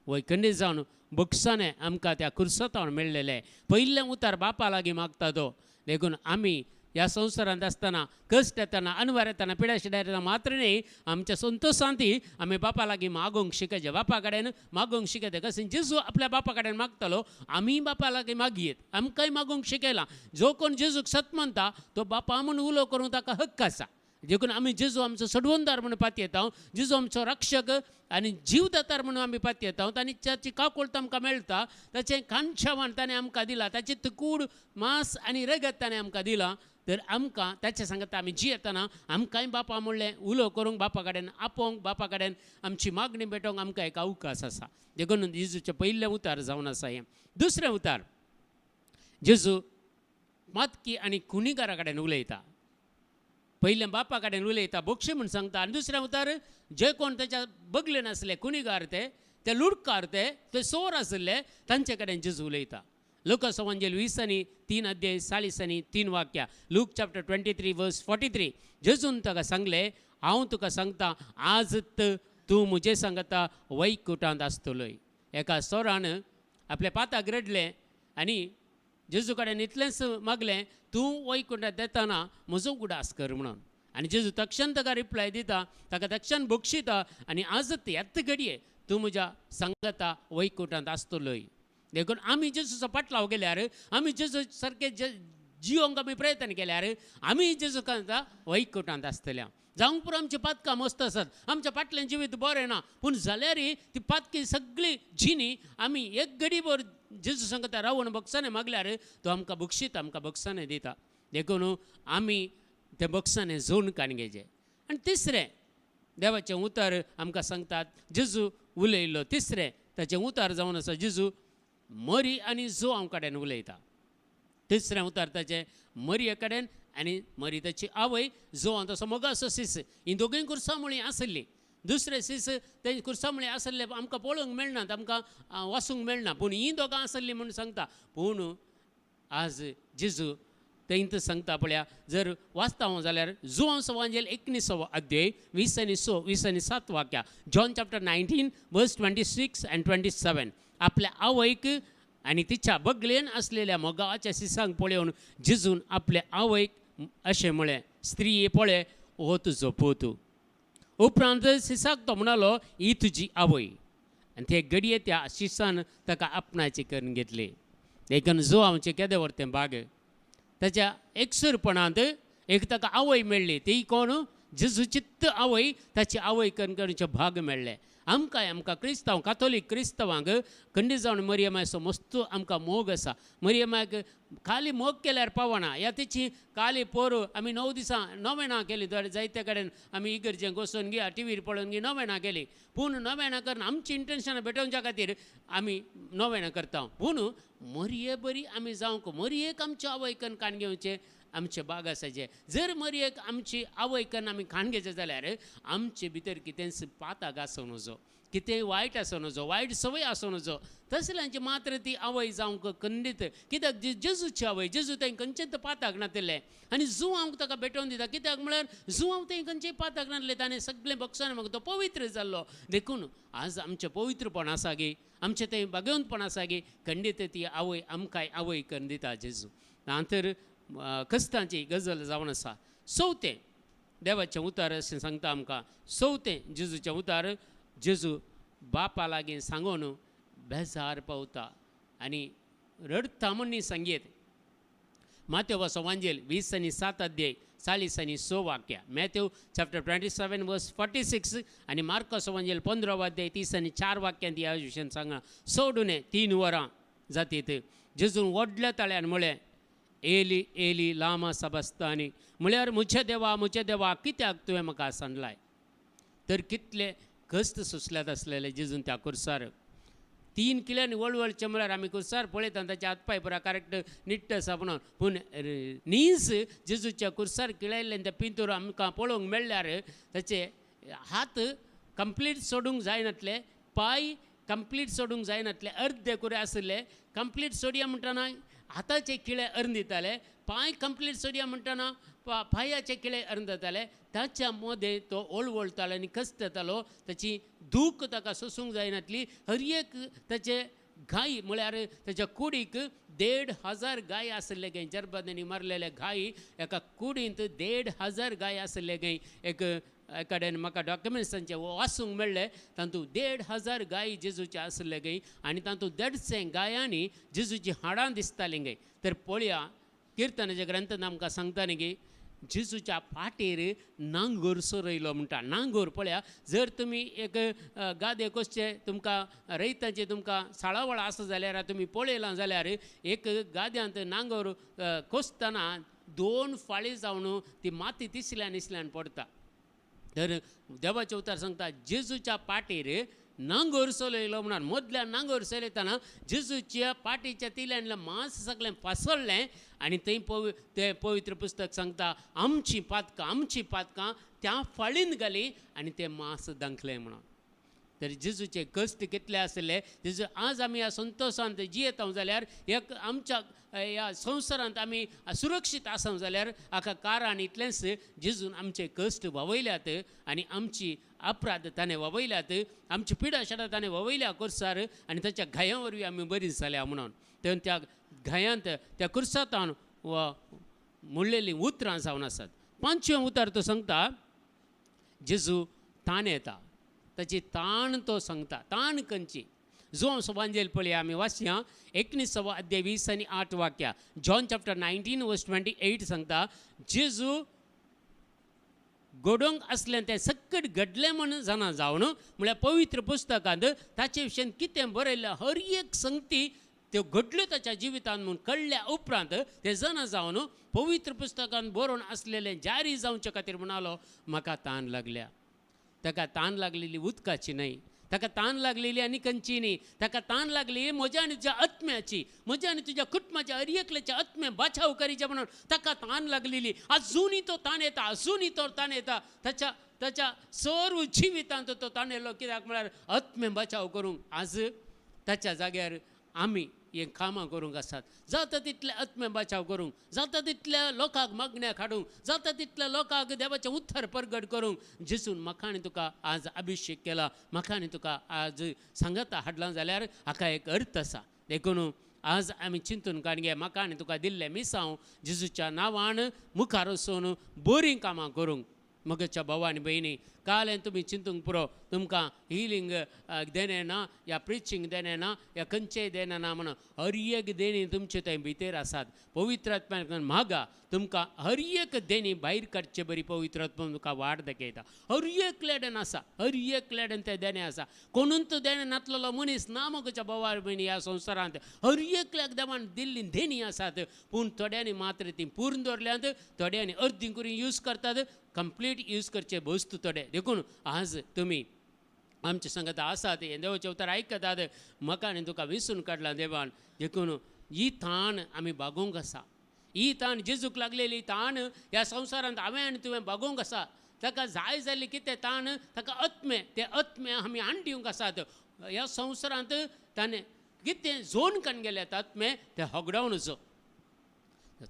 वैखंडीत जावन बक्षाने आमकां त्या कुर्सातावन मेळ्ळेले पयलें उतार बापा लागीं मागता तो देखून आमी ह्या संवसारांत आसतना कश्ट येतना अनवर येतना पिड्या शिड्या येतना मात्र न्ही आमच्या संतोशांती आमी बापा लागीं मागोवंक शिकचें बापा कडेन मागोवंक शिकचें कशें जेजू आपल्या बापा कडेन मागतालो आमी बापा लागीं मागयेत आमकांय मागोवंक शिकयलां जो कोण जेजूक सत म्हणटा तो बापा म्हूण उलो करूंक ताका हक्क आसा देखून आमी जेजू आमचो सडवंदार म्हणून पातयेता जेजू आमचो रक्षक आनी जीवदातार म्हणून आमी पातयेता आनी ताची काकूळट आमकां मेळटा ताचें खांडशावण ताणें आमकां दिलां ताची तकूड मांस आनी रगत ताणें आमकां दिलां तर आमकां ताचे सांगता आमी जियेतना आमकांय बापा म्हणलें उलो करूंक बापा कडेन आपोवंक बापा कडेन आमची मागणी भेटोवंक आमकां एक अवकाश आसा देखून जेजूचें पयलें उतार जावन आसा हें दुसरें उतार जेजू मातकी आनी कुणीकारा कडेन उलयता पयलें बापा कडेन उलयता बक्षी म्हूण सांगता आनी दुसरें उतार जे कोण ताच्या बगले नासले कुणीकार ते लुडकार ते सोर आसले तांचे कडेन जेजू उलयता लुकास एवांजेल 20 आनी 3 अध्याय 40 आनी 3 वाक्यां लूक चॅप्टर 23 वर्स 43 जेजून ताका सांगलें हांव तुका सांगता आज तूं म्हजे सांगता वैकुंठांत आसतलोय एका सोरान आपल्या पाताक रडलें आनी जेजू कडेन इतलेंच मागलें तूं वैकुंठांत येतना म्हजो उडास कर म्हणून आनी जेजू तक्षण ताका रिप्लाय दिता ताका तक्षण बक्षिता आनी आज ह्याच घडये तूं म्हज्या सांगता वैकुंठांत आसतलोय देखून आमी जेजूचो पाटलाव केल्यार आमी जेजू सारके जियोंक आमी प्रयत्न केल्यार आमी जेजू कांता वैकुंठांत आसतल्या. जावंक पुरो आमची पातकां मस्त आसात, आमच्या फाटल्यान जिवीत बरें ना, पूण जाल्यारय ती पातकी सगळी जिणी आमी एक घडीभर जेजू सांगता रावून बक्षाने मागल्यार तो आमकां बक्षीत आमकां बक्षाने दिता. देखून आमी ते बक्षाने जोन काणगेचे. आनी तिसरें देवाचें उतर आमकां सांगतात जेजू उलयल्लो. तिसरें ताचें उतर जावन आसा जेजू मरी आनी जोआ कडेन उलयता. तिसरें उतर ताचें मरये कडेन आनी मरी ताची आवय जोआ तसो मोगाचो सीस ही दोगूय कुर्सामुळी आसली. दुसरे सीस ते कुर्सामुळी आसले आमकां पळोवंक मेळनात, आमकां वाचूंक मेळना, पूण ही दोगां आसली म्हणून सांगता. पूण आज जेजू थंय सांगता पळया, जर वाचता हांव जाल्यार जुआंचो वांजेल 19 अध्याय 20 आनी 7 वाक्यां. जॉन चॅप्टर 19 वर्स 26 and 27. आपल्या आवयक आनी तिच्या बगलेन असलेल्या मोगाच्या सिसांक पळोवन जेजून आपल्या आवयक अशें म्हळें, स्त्रिये पळय हो तुजो पोतू. उपरांत सिसाक तो म्हणालो ही तुजी आवय. आनी ते घडये त्या शिसान ताका आपणाचे करून घेतले. देखून जो आमचें केदें व्हरतें बाग ताच्या एकसुरपणांत एक ताका आवय मेळ्ळी. ती कोण? जेजू चित्त आवय, ताची आवय करचे भाग मेळ्ळे. आमकां क्रिस्तांव काथोलीक क्रिस्तांवांक खंडी जावन मरियमाचो मस्त आमकां मोग आसा. मरियमाक खाली मोग केल्यार पावना. ह्या तिची खाली पोरू आमी 9 दिसां नोवेनां केली. जायते कडेन आमी इगर्जेक वचून घे टीव्हीर पळोवन घे नोवेनां केली. पूण नोवेनां करना आमची इंटेन्शनां भेटोवच्या खातीर आमी नोवेनां करता. पूण मरये बरी आमी जावंक मरयेक आमच्या आवयकन काण घेवचें आमचे बाग आसाचे. जर मरयेक आमची आवयकन आमी खाण घेवचें जाल्यार आमचे भितर कितें पाताक आसूं नजो, कितें वायट आसूं नजो, वायट संवय आसूं नजो, तसल्यांची मात्र ती आवय जावंक खंडीत. कित्याक जेजूची आवय, जेजू थंय खंयचेच पाताक नातिल्ले आनी जुआंक ताका भेटोवन दिता. कित्याक म्हळ्यार जुआंक थंय खंयचेय पाताक नासले ताणें सगळें बक्षान म्हाका तो पवित्र जाल्लो. देखून आज आमचें पवित्रपण आसा गे, आमचें थंय बागेवंतपण आसा गे, खंडीत ती आवय आमकांय आवय करून दिता जेजू. नंतर कस्तांची गजल जावन आसा. 4थें देवाचें उतर अशें सांगता आमकां. 4थें जेजूचें उतर. जेजू बापा लागीं सांगून बेजार पावता आनी रडता म्हणून सांगीत. माथेवाचो वांजेल 20 आनी 7 अध्याय 40 आनी 6 वाक्यां. मॅथ्यू चॅप्टर 27 वर्स 46 आनी मार्कोचो वांजेल 15 अध्याय 30 आनी 4 वाक्यांत ह्या विशयान सांगा. सोडून 3 वरां जातीत. जेजून व्हडल्या ताळ्यान म्हळें एली एली लामा सबस्तानी, म्हळ्यार म्हजे देवा कित्याक तुवें म्हाका सांडलाय. तर कितले कश्ट सुसल्यात आसलेले जेजून त्या कुर्सार. 3 किल्यांनी वळवळचे म्हळ्यार आमी कुर्सार पळयता ताचे हातपाय पुरा करेक्ट निट्ट आसा म्हणून. पूण नीस जेजूच्या कुर्सार किळयल्ले त्या पिंतूर आमकां पळोवंक मेळ्ळ्यार ताचे हात कंप्लीट सोडूंक जायनातले, पांय कंप्लीट सोडूंक जायनातले, अर्दे कुरे आसले. कंप्लीट सोडया म्हणटना हाताचे किळे अर्द दिताले, पांय कंप्लीट सोडया म्हणटना पांयाचे किळे अर्द जाताले. ताच्या मदें तो ओळवळतालो आनी कश्ट जातालो. ताची दूख ताका सोसूंक जायनातली. हर एक ताचे गाय म्हळ्यार ताच्या कुडीक 1,500 गाय आसले गय. जरबदांनी मारलेले गाय एका कुडींत 1,500 गाय आसले गय. एक कडेन म्हाका डॉक्युमेंट्सांचे वाचूंक मेळ्ळे. तातूंत 1,500 गाय जेजूचे आसले गय आनी तातूंत 150 गायांनी जेजूची हाडां दिसतालीं गय. तर पळया किर्तनाच्या ग्रंथांत आमकां सांगता न्ही की जेजूच्या फाटीर नांगोर सोरयलो म्हणटा. नांगोर पळया, जर तुमी एक गादे कसचे तुमकां रयताचे तुमकां साळावळा आसा जाल्यार तुमी पळयलां जाल्यार एक गाद्यांत नांगोर कोसतना 2 फाळी जावन ती माती तिसल्यान पडटा. तर देवाचें उतर सांगता जेजूच्या पाटीर नांगोर सोलयलो म्हणून. मदल्यान नांगोर सोलयतना जेजूच्या पाटीच्या तिल्यान मांस सगळें पासळ्ळें आनी थंय तें पवित्र पुस्तक सांगता आमची पातकां त्या फाळीन घाली आनी तें मांस दंखलें म्हणून. तर जेजूचे कश्ट कितले आसले. जेजू आज आमी ह्या संतोशांत जियेता जाल्यार एक आमच्या ह्या संवसारांत आमी सुरक्षीत आसा जाल्यार हाका कारण इतलेंच जेजून आमचे कश्ट ववयल्यात आनी आमची अपराध ताणें ववयल्यात, आमची पिडा शेडां ताणें ववयल्या कुर्सार आनी ताच्या घाया वरवीं आमी बरी जाल्या म्हणून. तर त्या घायांत त्या कुर्सातान मुळ्ळेलीं उतरां जावन आसात. 5वें उतर तो सांगता जेजू ताण येता. ताची ताण तो सांगता. ताण खंयची? जो सुभांजेल पळया आमी वाचया 19 अध्याय 20 आनी 8 वाक्या. जॉन चॅप्टर 19 वर्स 28 सांगता, जेजू घडोवंक असलें तें सकट घडलें म्हणून जाणा जावन म्हळ्यार पवित्र पुस्तकांत ताचे विशयी कितें बरयल्लें हर एक संगती त्यो घडल्यो ताच्या जिवितांत म्हणून कळल्या उपरांत ते जाणा जावन पवित्र पुस्तकांत बरोवन आसलेलें जारी जावचे खातीर म्हणालो, म्हाका तान लागल्या. ताका तान लागलेली उदकाची न्हय, ताका तान लागलेली आनी खंयची न्ही, ताका तान लागलेली म्हज्या आनी तुज्या आत्म्याची, म्हज्या आनी तुज्या कुटुंबाच्या हर एकल्याच्या आत्म्या बाछाव करीचे म्हणून ताका तान लागलेली. अजुनूय तो ताण येता, अजुनूय तो ताण येता. ताच्या सर्व जिवितांत तो ताण येयलो. कित्याक म्हळ्यार आत्म्या बाछाव करूंक आज ताच्या जाग्यार आमी हे कामां करूंक आसात. जाता तितले आत्म्या बाछाव करूंक, जाता तितल्या लोकांक मागण्या काडूंक, जाता तितल्या लोकांक देवाचें उतर परगट करूंक जेजून म्हाका आनी तुका आज अभिषेक केला, म्हाका आनी तुका आज सांगाता हाडलां जाल्यार हाका एक अर्थ आसा. देखून आज आमी चिंतून काडगे म्हाका आनी तुका दिल्लें मिसांव जेजूच्या नांवान मुखार वचून बरीं कामां करूंक. मगच्या भावा आनी भयणी, काल तुमी चिंतूंक पुरो तुमकां हिलींग देणें ना, या प्रिचींग देणें ना, या खंयचेय देणें ना म्हणून हर एक देणी तुमचे थंय भितर आसात. पवित्र आत्म्यान मागा तुमकां हर एक देणी भायर काडचे बरी पवित्र आत्मा तुका वाट दाखयता. हर एक लेडन आसा, हर एक लेडन तें देणें आसा. कोणूच देणें नातलेलो मनीस ना मगच्या भावा भयणी ह्या संवसारांत. हर एकल्याक देवान दिल्ली देणी आसात, पूण थोड्यांनी मात्र ती पूर्ण दवरल्यांत, थोड्यांनी अर्दी करून यूज करतात, कंप्लीट यूज करचे वस्तू थोडे. देखून आज तुमी आमचे सांगत आसात हे देवाचें उतर आयकतात, म्हाका आनी तुका विसरून काडलां देवान. देखून ही ताण आमी बागोवंक आसा, ही ताण जेजूक लागलेली ताण ह्या संवसारांत हांवें आनी तुवें बागोवंक आसा. ताका जाय जाल्ली कितें ताण, ताका आत्मे ते आत्मे आमी हाडून दिवंक आसात. ह्या संवसारांत ताणें कितें जोन काडून गेल्यात आत्मे ते होगडावन वचो.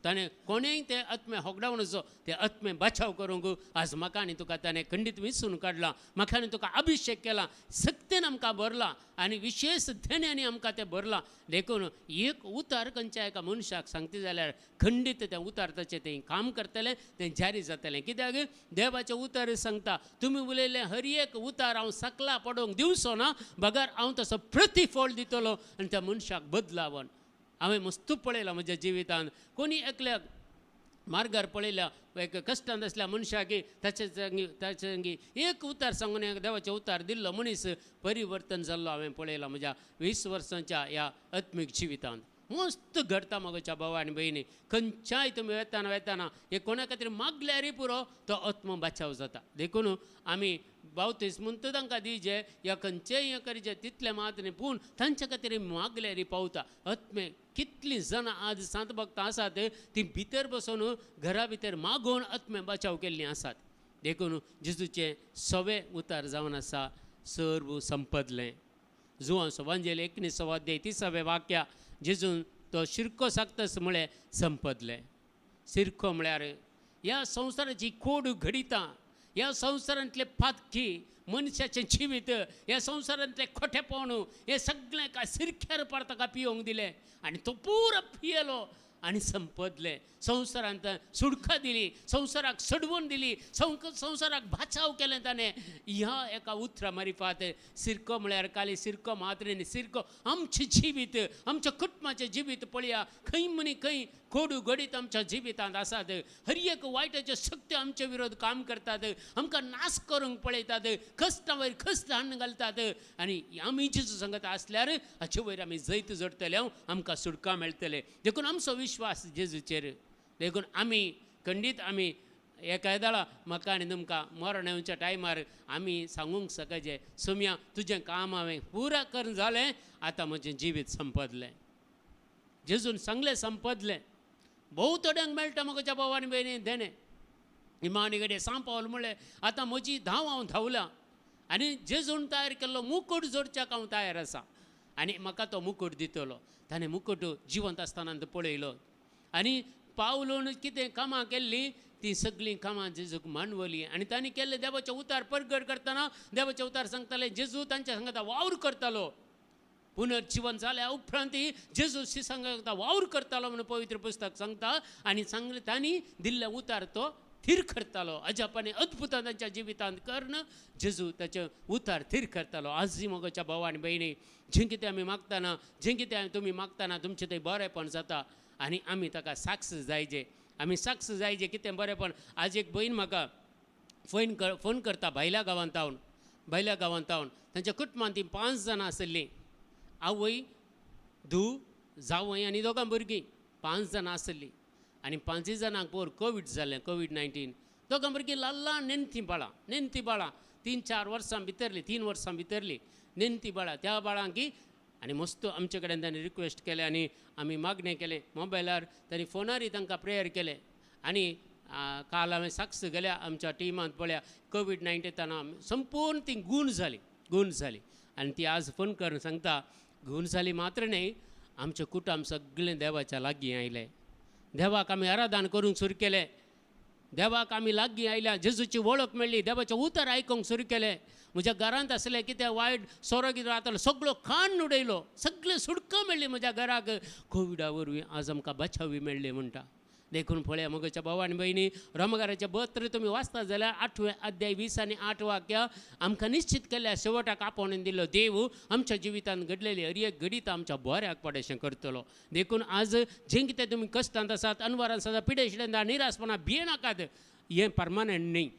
ताणें कोणेंय ते आत्मे होगडावन वचो, ते आत्मे बाछाव करूंक आज म्हाका आनी तुका ताणें खंडीत विसरून काडलां. म्हाका आनी तुका अभिषेक केला, सक्तीन आमकां भरला आनी विशेष देण्यांनी आमकां तें भरलां. देखून एक उतार खंयच्या एका मनशाक सांगता जाल्यार खंडीत तें उतार ताचें तें काम करतलें, तें जारी जातलें. कित्याक देवाचें उतर सांगता, तुमी उलयलें हर एक उतार हांव सकला पडोवंक दिवचो ना, बगार हांव तसो प्रतिफळ दितलो आनी त्या मनशाक बदलावन. हांवें मस्त पळयलां म्हज्या जिवितांत. कोणी एकल्याक मार्गार पळयल्या एक कश्टांत आसल्या मनशाक ताचे एक उतार सांगून एक देवाचें उतार दिल्लो मनीस परिवर्तन जाल्लो हांवें पळयलां म्हज्या 20 वर्सांच्या ह्या आत्मीक जिवितांत. मस्त घडता मगच्या भावा आनी भयणी. खंयच्याय तुमी वेताना हे कोणा खातीर मागल्यारय पुरो तो आत्मो बाछाव जाता. देखून आमी बावतीस म्हणटा तांकां दिजे या खंयचेय हें करीचे तितलें मात न्ही, पूण तांचे खातीर मागल्यारय पावता. आत्मे कितलीं जाणां आज सांत भक्तां आसात तीं भितर बसून घरा भितर मागून आत्मे बाछाव केल्लीं आसात. देखून जेजूचें सवे उतार जावन आसा, सर्व संपदलें. जुवां सुवांजेल 19 अध्याय 30 वाक्या, जेजून तो शिरको सांगतास म्हळें संपदलें. शिरको म्हळ्यार ह्या संवसाराची खोड घडिता, ह्या संवसारांतले पातकी मनशाचें जिवीत, ह्या संवसारांतले खोटेपण हें सगळें काय सिरक्यार पार ताका पियोंक दिलें आनी तो पुरो पियेलो आनी संपदलें. संवसारांत सुडका दिली, संवसाराक सडवून दिली, संवसाराक बाछाव केलें ताणें ह्या एका उतरा मारिफात. सिरको म्हळ्यार खाली सिरको मात्र न्ही, सिरको आमचें जिवीत, आमच्या कुटुंबाचें जिवीत पळया. खंय मनी खंय खोडू घडीत आमच्या जिवितांत आसात. हर एक वायटाच्यो शक्ती आमचे विरोध काम करतात, आमकां नाश करूंक पळयतात, कश्टा वयर कश्ट हाडून घालतात. आनी आमी जेजू सांगता आसल्यार हाचे वयर आमी जैत जोडटले, आमकां सुडका मेळटले. देखून आमचो विश्वास जेजूचेर. देखून आमी खंडीत आमी एकादाळा म्हाका आनी तुमकां मरण येवच्या टायमार आमी सांगूंक शकचे, सोम्या तुजें काम हांवें पुरा करून जालें, आतां म्हजें जिवीत संपदलें. जेजून सांगलें संपदलें. भोव थोड्यांक मेळटा म्हज्या भावानी भयणी देणें. इमानी घडये सांपावल म्हणलें आतां म्हजी धांव हांव धांवलां आनी जेजून तयार केल्लो मुकूट जोडच्याक हांव तयार आसा आनी म्हाका तो मुकूट दितलो. ताणें मुकूट जिवंत आसतना पळयलो आनी पावलून कितें कामां केल्लीं ती सगळीं कामां जेजूक मानवलीं. आनी तांणी केल्ले देवाचो उतार परगट करतना देवाचो उतार सांगताले जेजू तांच्या सांगता वावर करतालो. पुनर्जीवन जाल्या उपरांत जेजू सांगता वावर करतालो म्हणून पवित्र पुस्तक सांगता. आनी सांगले तांणी दिल्ले उतार तो थीर करतालो अजापाने अद्भुत तांच्या जिवितांत कर्ण जेजू त्याचे उतार थीर करतालो. आजही मोगाच्या भावा आणि बहिणी जे कितें आमी मागतना जे कितें तुमी मागतना तुमचें थंय बरेंपण जाता आनी आमी ताका साक्ष जायजे. आमी साक्ष जायजे कितें बरेंपण. आज एक भयण म्हाका फोन करता भायल्या गांवांत तावन तांच्या कुटुंबांत ती 5 जाणां आसलीं. आवय धूव जावय आनी दोगां भुरगीं 5 जाणां आसलीं आनी 5 जाणांक पोर कोवीड जालें कोवीड-19. दोगां भुरगीं ल्हान नेणती बाळां 3-4 वर्सां भितरलीं 3 वर्सां भितरलीं नेणती बाळां. त्या बाळांक आनी मस्त आमचे कडेन तांणी रिक्वेस्ट केलें आनी आमी मागणें केलें मोबायलार. तांणी फोनारय तांकां प्रेयर केलें आनी काल हांवें साक्ष गेल्या आमच्या टिमांत पळया कोवीड-19 संपूर्ण ती गूण जाली आनी ती आज फोन करून सांगता गूण जाली मात्र न्ही आमचें कुटुंब सगळें देवाच्या लागीं आयलें. देवाक आमी आराधन करूंक सुरू केलें. देवाक आमी लागीं आयल्या. जेजूची वळख मेळ्ळी. देवाचें उतर आयकूंक सुरू केलें. म्हज्या घरांत आसलें कितें वायट सोरो कितें जातालो सगळो खाण उडयलो. सगळें सुटका मेळ्ळी म्हज्या घराक. कोविडा वरवीं आज आमकां बचावी मेळ्ळी म्हणटा. देखून पळया मोगाच्या भावा आनी भयणी रोमकाराचें पत्र तुमी वाचता जाल्यार 8वें अध्याय 20 आनी 8 वाक्यां आमकां निश्चित केल्या शेवटाक आपोवन दिलो देव आमच्या जिवितांत घडलेली हर एक घडीत आमच्या बऱ्याक पडेशें करतलो. देखून आज जें कितें तुमी कश्टांत आसात अनवरांत आसात पिडेशिडेंत निराशपणां भियेनाकात. हें परमनंट न्ही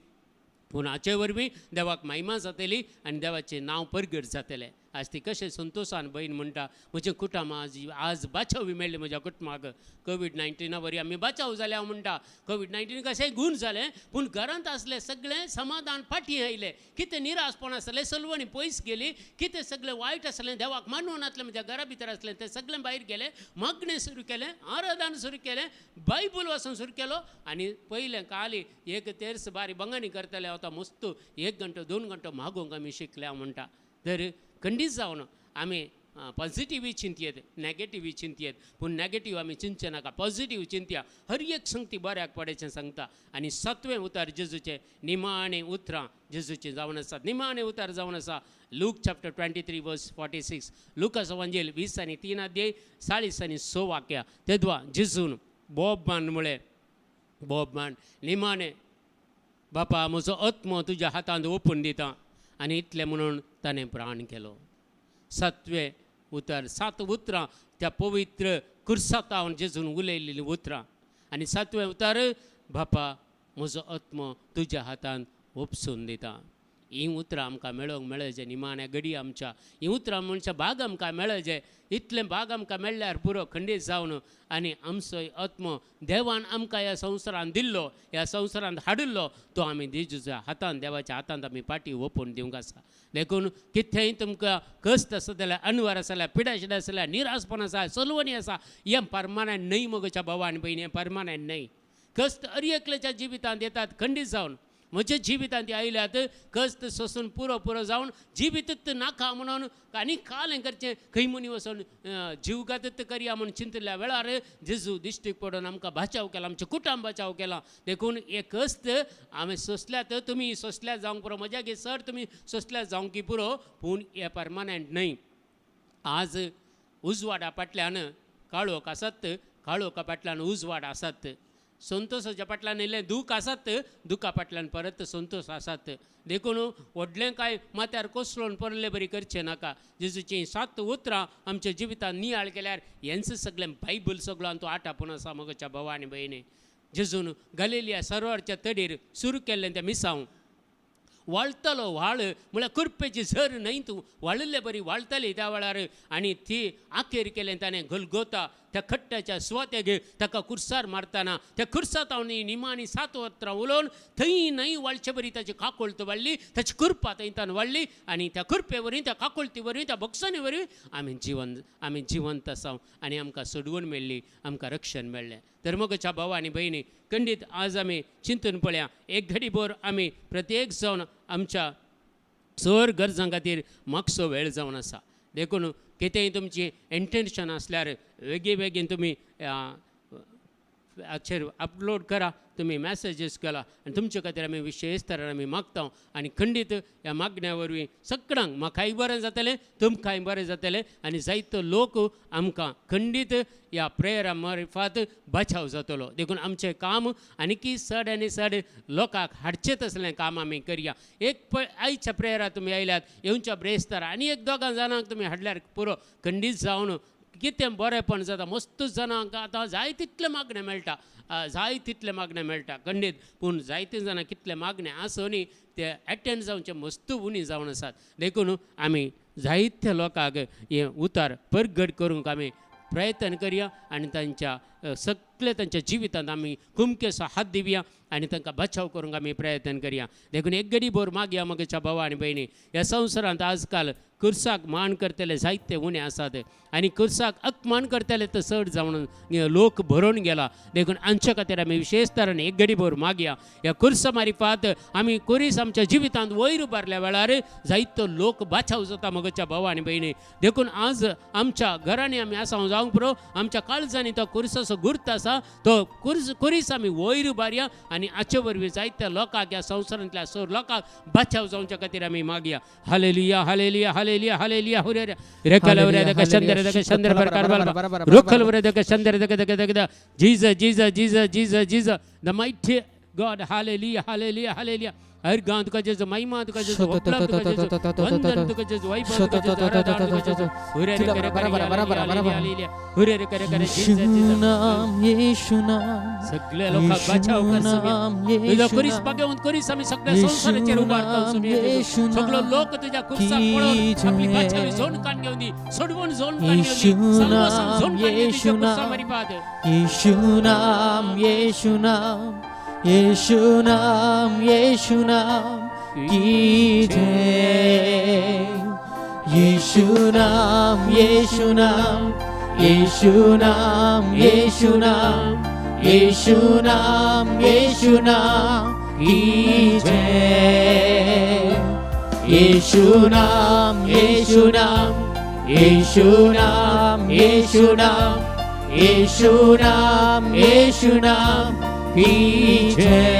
पूण हाचे वरवीं देवाक महिमा जातली आनी देवाचें नांव परगट जातलें. आज ती कशें संतोशान भयण म्हणटा म्हजें कुटुंब आज बाचावी मेळ्ळी म्हज्या कुटुंबाक. कोवीड-19 वरी आमी बाचाव जाले हांव म्हणटा. कोवीड-19 कशेंय गूण जालें पूण घरांत आसलें सगळें समाधान फाटीं आयलें. कितें निराशपण आसलें सलवणी पयस गेली. कितें सगळें वायट आसलें देवाक मानून नासलें म्हज्या घरा भितर आसलें तें सगळें भायर गेलें. मागणें सुरू केलें आराधन सुरू केलें बायबल वाचून सुरू केलो आनी पयलें काली एक तेर्स बारी बंगाणी करतले आतां मस्त 1 घंटो 2 घंटो मागोवंक आमी शिकले हांव म्हणटा. तर खंडीत जावन आमी पॉझिटिव्ह चिंतयेत नॅगेटिव्ह चिंतयेत पूण नॅगेटिव्ह आमी चिंतचे नाका पॉझिटिव्ह चिंतया. हर एक संगती बऱ्याक पडेचें सांगता. आनी 7वें उतार जेजूचें निमाणें उतरां जेजूचें जावन आसात. निमाणें उतार जावन आसा लूक चॅप्टर 23 वर्स 46. लुकास एवांजेल 20 आनी 3 अध्याय 40 आनी 6 वाक्यां. तेदवा जेजून बोबमान म्हळें बोबमान निमाणें बापा म्हजो आत्मो तुज्या हातांत ओपून दिता आनी इतलें म्हणून ताणें प्राण केलो. 7वें उतर 7 उतरां त्या पवित्र कुर्सातावन जेजून उलयलेलीं उतरां आनी 7वें उतर बापा म्हजो आत्मो तुज्या हातांत ओपसून दिता. हीं उतरां आमकां मेळोवंक मेळजे निमाण्या घडी आमच्या. हीं उतरां मनशां भाग आमकां मेळजे. इतलें भाग आमकां मेळ्ळ्यार पुरो खंडीत जावन आनी आमचो आत्मो देवान आमकां ह्या संवसारांत दिल्लो ह्या संवसारांत हाडिल्लो तो आमी जेजूच्या हातांत देवाच्या हातांत आमी पाटी ओपून दिवंक आसा. देखून कितेंय तुमकां कश्ट आसा जाल्यार अनवर आसा जाल्यार पिडाशिडां आसा जाल्यार निराशपण आसा सलवणी आसा हें परमानंट न्हय मोगाच्या भावा आनी भयणी. हें परमानंट न्हय. कश्ट हर एकल्याच्या जिवितांत येतात खंडीत जावन. म्हज्या जिवितांत आयल्यात कश्ट सोसून पुरो जावन जिवितच नाका म्हणून आनी काल हें करचें खंय मनी वचून जीवघातच करया म्हणून चिंतल्या वेळार जेजू दिश्टीक पडून आमकां बचाव केला आमचें कुटुंब बचाव केला. देखून हे कश्ट हांवें सोंसल्यात तुमी सोंसल्या जावंक पुरो म्हज्या सर तुमी सोंसल्या जावंक पुरो पूण हे परमानंट न्हय. आज उजवाडा फाटल्यान काळोख आसात काळोखा फाटल्यान उजवाड आसात. संतोशाच्या फाटल्यान इल्लें दूख आसात दुखा फाटल्यान परत संतोश आसात. देखून व्हडलें कांय माथ्यार कोसळून पडले बरी करचें नाका. जेजूचीं 7 उतरां आमच्या जिवितांत नियाळ केल्यार हेंच सगळें बायबल सगळो आनी तो आटापून आसा मोगाच्या भावा आनी भयणी. जेजून गलिलिया सरोवराच्या तडीर सुरू केल्लें तें मिसांव वाळटलो व्हाळ म्हळ्यार कुरपेची झर न्हय तूं वाळिल्ले बरी वाळटली त्या वेळार आनी ती आखेर केलें ताणें गोलगोता त्या खट्ट्याच्या सुवातेक ताका कुर्सार मारतना त्या कुर्सातावनी निमाणी 7 उतरां उलोवन थंय न्हय वाळचे बरी ताची काकुळत वाडली ताची कुरपा थंयतान वाडली आनी त्या कुरपे वरवीं त्या काकुळती वरवीं त्या बक्षांनी वरवीं आमी जिवंत आसाव आनी आमकां सोडवण मेळ्ळी आमकां रक्षण मेळ्ळें. तर मोगाच्या भावा आनी भयणी खंडीत आज आमी चिंतून पळया एक घडीभर आमी प्रत्येक जावन आमच्या सर गरजां खातीर मातसो वेळ जावन आसा. देखून कितेंय तुमची इंटेंशन आसल्यार बेगीन तुमी अक्षर अपलोड करा, तुम्ही मॅसेजेस केला आनी तुमचे खातीर आमी विशेष तरेन आमी मागता आनी खंडीत ह्या मागण्या वरवीं सगळ्यांक म्हाकाय बरें जातलें, तुमकांय बरें जातलें आनी जायतो लोक आमकां खंडीत ह्या प्रेयरा मार्फत बचाव जातलो. देखून आमचें काम आनीकी चड आनी चड लोकांक हाडचें तसलें काम आमी करया. एक आयच्या प्रेयरा तुमी आयल्यात, येवच्या ब्रेस्तार आनी एक दोगां जाणांक तुमी हाडल्यार पुरो खंडीत जावन कितें बरेंपण जाता. मस्त जाणांक आतां जाय तितले मागणे मेळटा, जाय तितले मागणे मेळटा खंडीत, पूण जायते जाणां कितले मागणे आसुनी ते एटेंड जावचे मस्त उणी जावन आसात. देखून आमी जायत्या लोकांक हे उतार परगट करूंक आमी प्रयत्न करया आनी तांच्या सगळे तांच्या जिवितांत आमी कुमकेसो हात दिवया आनी तांकां बचाव करूंक आमी प्रयत्न करया. देखून एक घडी भर मागया मगच्या भावा आनी भयणी. ह्या संवसारांत आजकाल कुर्साक मान करतले जायते उणे आसात आनी कुर्साक अपमान करतले तर चड जावन लोक भरून गेला. देखून आमच्या खातीर आमी विशेष तरेन एक घडी भर मागया. ह्या कुर्सा मारिफात आमी कुरीस आमच्या जिवितांत वयर उबारल्या वेळार जायतो लोक बचाव जाता मगच्या भावा आनी भयणी. देखून आज आमच्या घरांनी आमी आसा जावंक पुरो, आमच्या काळजांनी तो कुर्साचो गुर्त आसा, तो कुरीस आमी वयर उबारया आनी हाचे वरवीं जायत्या लोकांक ह्या संवसारांतल्या सर लोकांक बचाव जावच्या खातीर आमी मागया. हालेलुया हालेलुया हालेलुया हालेलुया हुरेरे रेकलवरे दक शंदर दक शंदर प्रकार बल रोखलवरे दक शंदर दक दक दक Jesus Jesus Jesus Jesus Jesus the mighty God hallelujah hallelujah hallelujah. हर गांव तुका जेजो महिमा तुका जेजो वपलम तुका जेजो वंदन तुका जेजो वैभव तुका जेजो आराधना तुका जेजो हुरेरे करे करे हालेलुया हुरेरे करे करे जीसस जीसस नाम येशू नाम सगळे लोकांक बचाव कर. तुझ्या कुरीस पागेवून कुरीस आमी सगळ्या संसाराचेर उबारता. सगळो लोक तुझ्या कुर्साक पळोवन आपली बचावी झोन काढून घेऊन दी, सोडवून झोन काढून घेऊन दी, सर्वसम झोन काढून दी तुझ्या कुर्सा मारिफात.
येशू नाम येशू नाम येशू नाम येशू नाम की जय. येशू नाम येशू नाम येशू नाम येशू नाम येशू नाम येशू नाम की जय. येशू नाम येशू नाम येशू नाम येशू नाम येशू नाम येशू नाम की जय.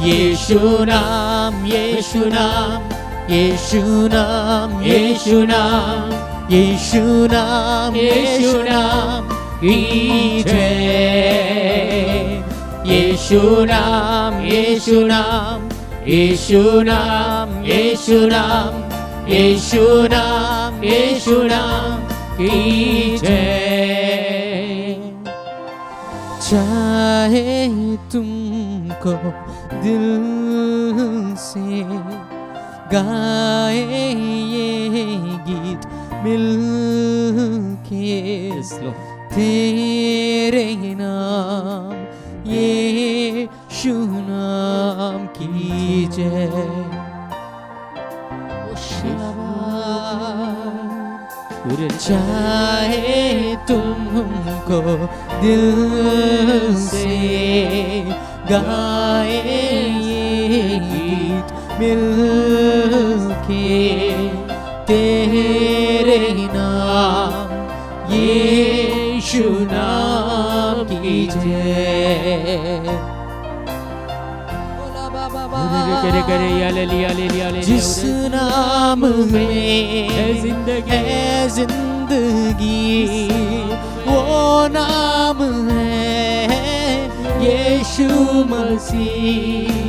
येशू नाम येशू नाम येशू नाम येशू नाम येशू नाम येशू नाम की जय. येशू नाम येशू नाम येशू नाम येशू नाम येशू नाम येशू नाम की जय. चाहे तुमको दिल से गाए ये गीत मिलके, तेरे नाम यीशु नाम की जय. चाहे तुमको दिल से गाए ये गीत मिलके, तेरे नाम यीशु नाम की जय. जिस नाम में है जिंदगी वो नाम है यीशु मसीह.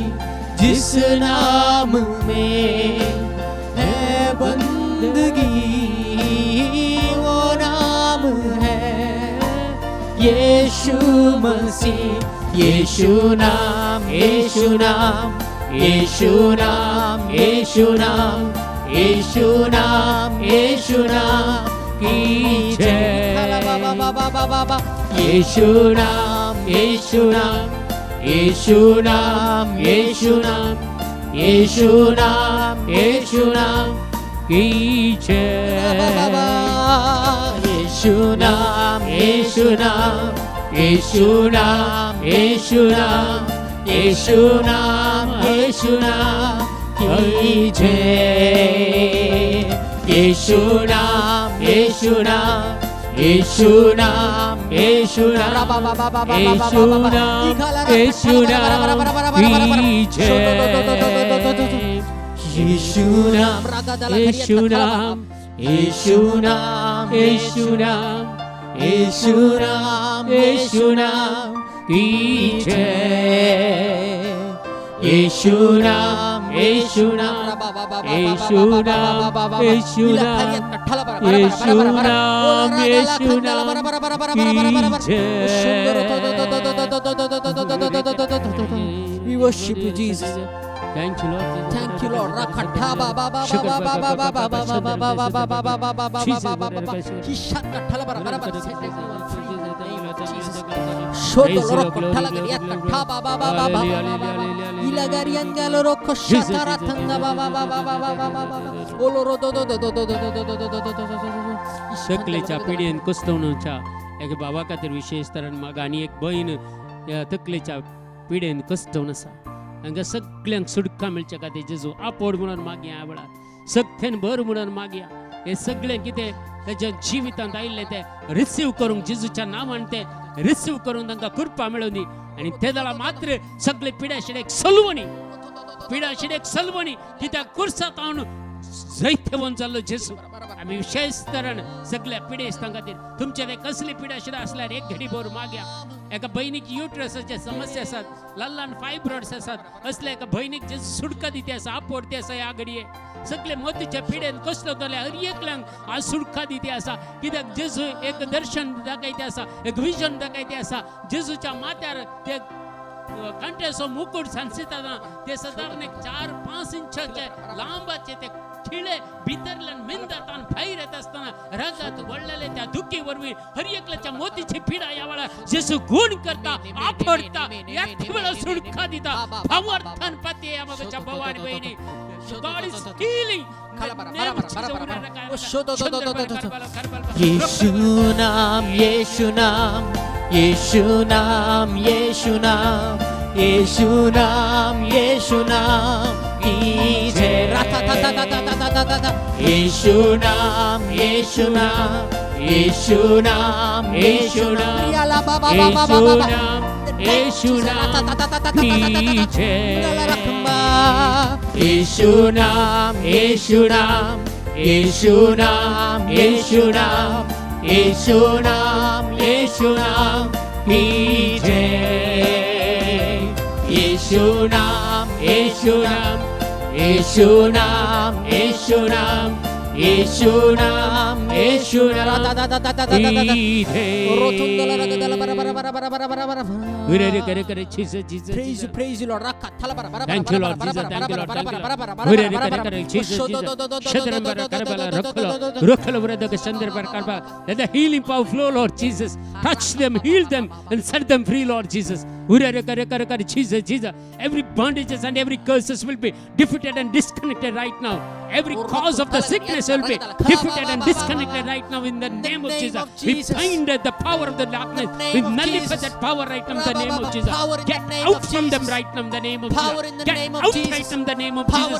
जिस नाम में है बंदगी वो नाम है यीशु मसीह. यीशु नाम यीशु नाम यीशु नाम यीशु नाम यीशु नाम यीशु नाम की जय. यीशु नाम यीशु नाम यीशु नाम यीशु नाम यीशु नाम यीशु नाम की जय. यीशु नाम यीशु नाम यीशु नाम यीशु नाम यीशु नाम यीशु नाम की जय. यीशु नाम यीशु नाम यीशु नाम
येशू नाम, येशू नाम, येशू नाम की जय।
यीशु नाम,
येशू नाम,
यीशु नाम,
येशू नाम,
यीशु नाम,
येशू नाम की जय।
यीशु नाम,
येशू नाम, येशू नाम, येशू नाम, येशू नाम, येशू नाम की जय।
We worship you, Jesus.
Thank you, Lord.
Thank you, Lord. Rakatha ba ba ba ba ba ba ba ba ba ba ba ba ba ba ba ba ba. Hishaka thala bara bara bara. Shodo roko thala gariya katha ba ba ba ba ba. Ilagarian galo roko shatara thanga ba ba ba ba ba ba ba ba. Oloro do do do do do do do do do do do.
तकलेच्या पिढीन कुस्तवणूच्या एक बाबा खातीर विशेष तरेन म्हाका आनी एक बहीण ह्या तकलेच्या पिढेन कस्तवन आसा हांकां सगळ्यांक सुटका मेळच्या खातीर जेजू आपोड म्हणून मागया ह्या वेळार सक्तेन भर म्हणून मागया हे सगळें कितें तेज्या जिवितांत आयिल्लें तें रिसीव करूंक जेजूच्या नांवान तें रिसीव करून तांकां कृपा मेळूं दी आनी ते जाल्यार मात्र सगळे पिड्याशिडेक सलवणी पिड्याशिडेक सलवणी कित्याक कुर्सात हांव जैथवन जाल्लो जेजू आमी विशेष तरेन सगळ्या पिडेस्तां खातीर तुमचे ते कसली पिड्याशिडां आसल्यार एक घडी भर मागया एका भयणीक युट्रसाचे समस्या आसात ल्हान फायब्रॉइड्स आसात असल्या एका भयणीक जे सुटका दिते आसा आपोडते आसा ह्या घडये सगळे मोतीच्या पिडेन कसलो जाल्यार हर एकल्यांक आज सुटका दिते आसा कित्याक जेजू एक दर्शन दाखयते आसा एक विजन दाखयते आसा जेजूच्या माथ्यार ते कंठेचो मुकुट सांसिताना ते सादारण 4-5 इंचाचे लांबाचे ते खिळे भितरल्यान मेंदातान भायर येत असताना रगत वळलेले त्या दुखी वरवीं हर एकल्याच्या मोतीची पिडा या वेळा जेजू गुण करता आफडता याच वेळा सुटका दिता भावार्थान पाते या मगच्या भवानी बहिणी God is healing.
यीशु नाम, यीशु नाम, यीशु नाम, यीशु नाम, यीशु नाम, यीशु नाम की जय। यीशु नाम, यीशु नाम, यीशु नाम, यीशु नाम,
येशू नाम की जय।
यीशु नाम, यीशु नाम, यीशु नाम, यीशु नाम, यीशु नाम, यीशु नाम की जय। यीशु नाम, यीशु नाम, यीशु नाम, यीशु नाम, यीशु नाम, यीशु नाम की जय।
Praise you,
praise you, Lord.
Thank you, Lord Jesus. Thank you, Lord. Let the healing power flow, Lord Jesus. Touch them, heal them, and set them free, Lord Jesus. Jesus, Jesus. Every bondages and every curses will be defeated and disconnected right now. Every cause of the sickness will be defeated and disconnected right now in the name of Jesus. We bind the power of the darkness. We nullify that power right now in the name of Jesus. Get out from them right now in the name of Jesus. Get out right now in the name of Jesus.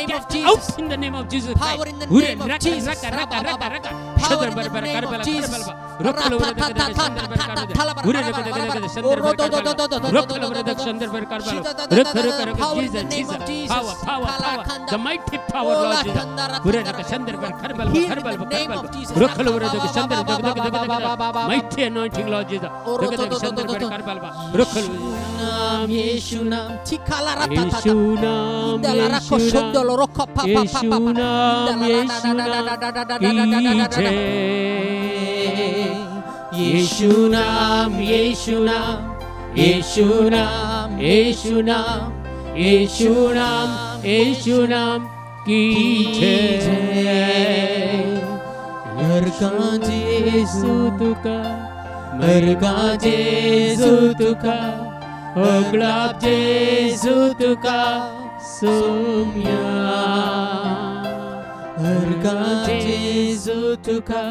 Get out in the name of Jesus.
Power in the name of Jesus. Power in the name of Jesus.
Power. The mighty power, Lord Jesus. Mighty anointing, Lord Jesus.
यीशु नाम,
येशू नाम, येशू नाम, येशू नाम की जय।
यीशु नाम, यीशु नाम, यीशु नाम, यीशु नाम,
येशू नाम, येशू नाम की जय।
मरगा जेसू
तुका,
मरगा जेसू तुका,
ओगळाप जेसू तुका सोम्या।
मरगा जेसू तुका,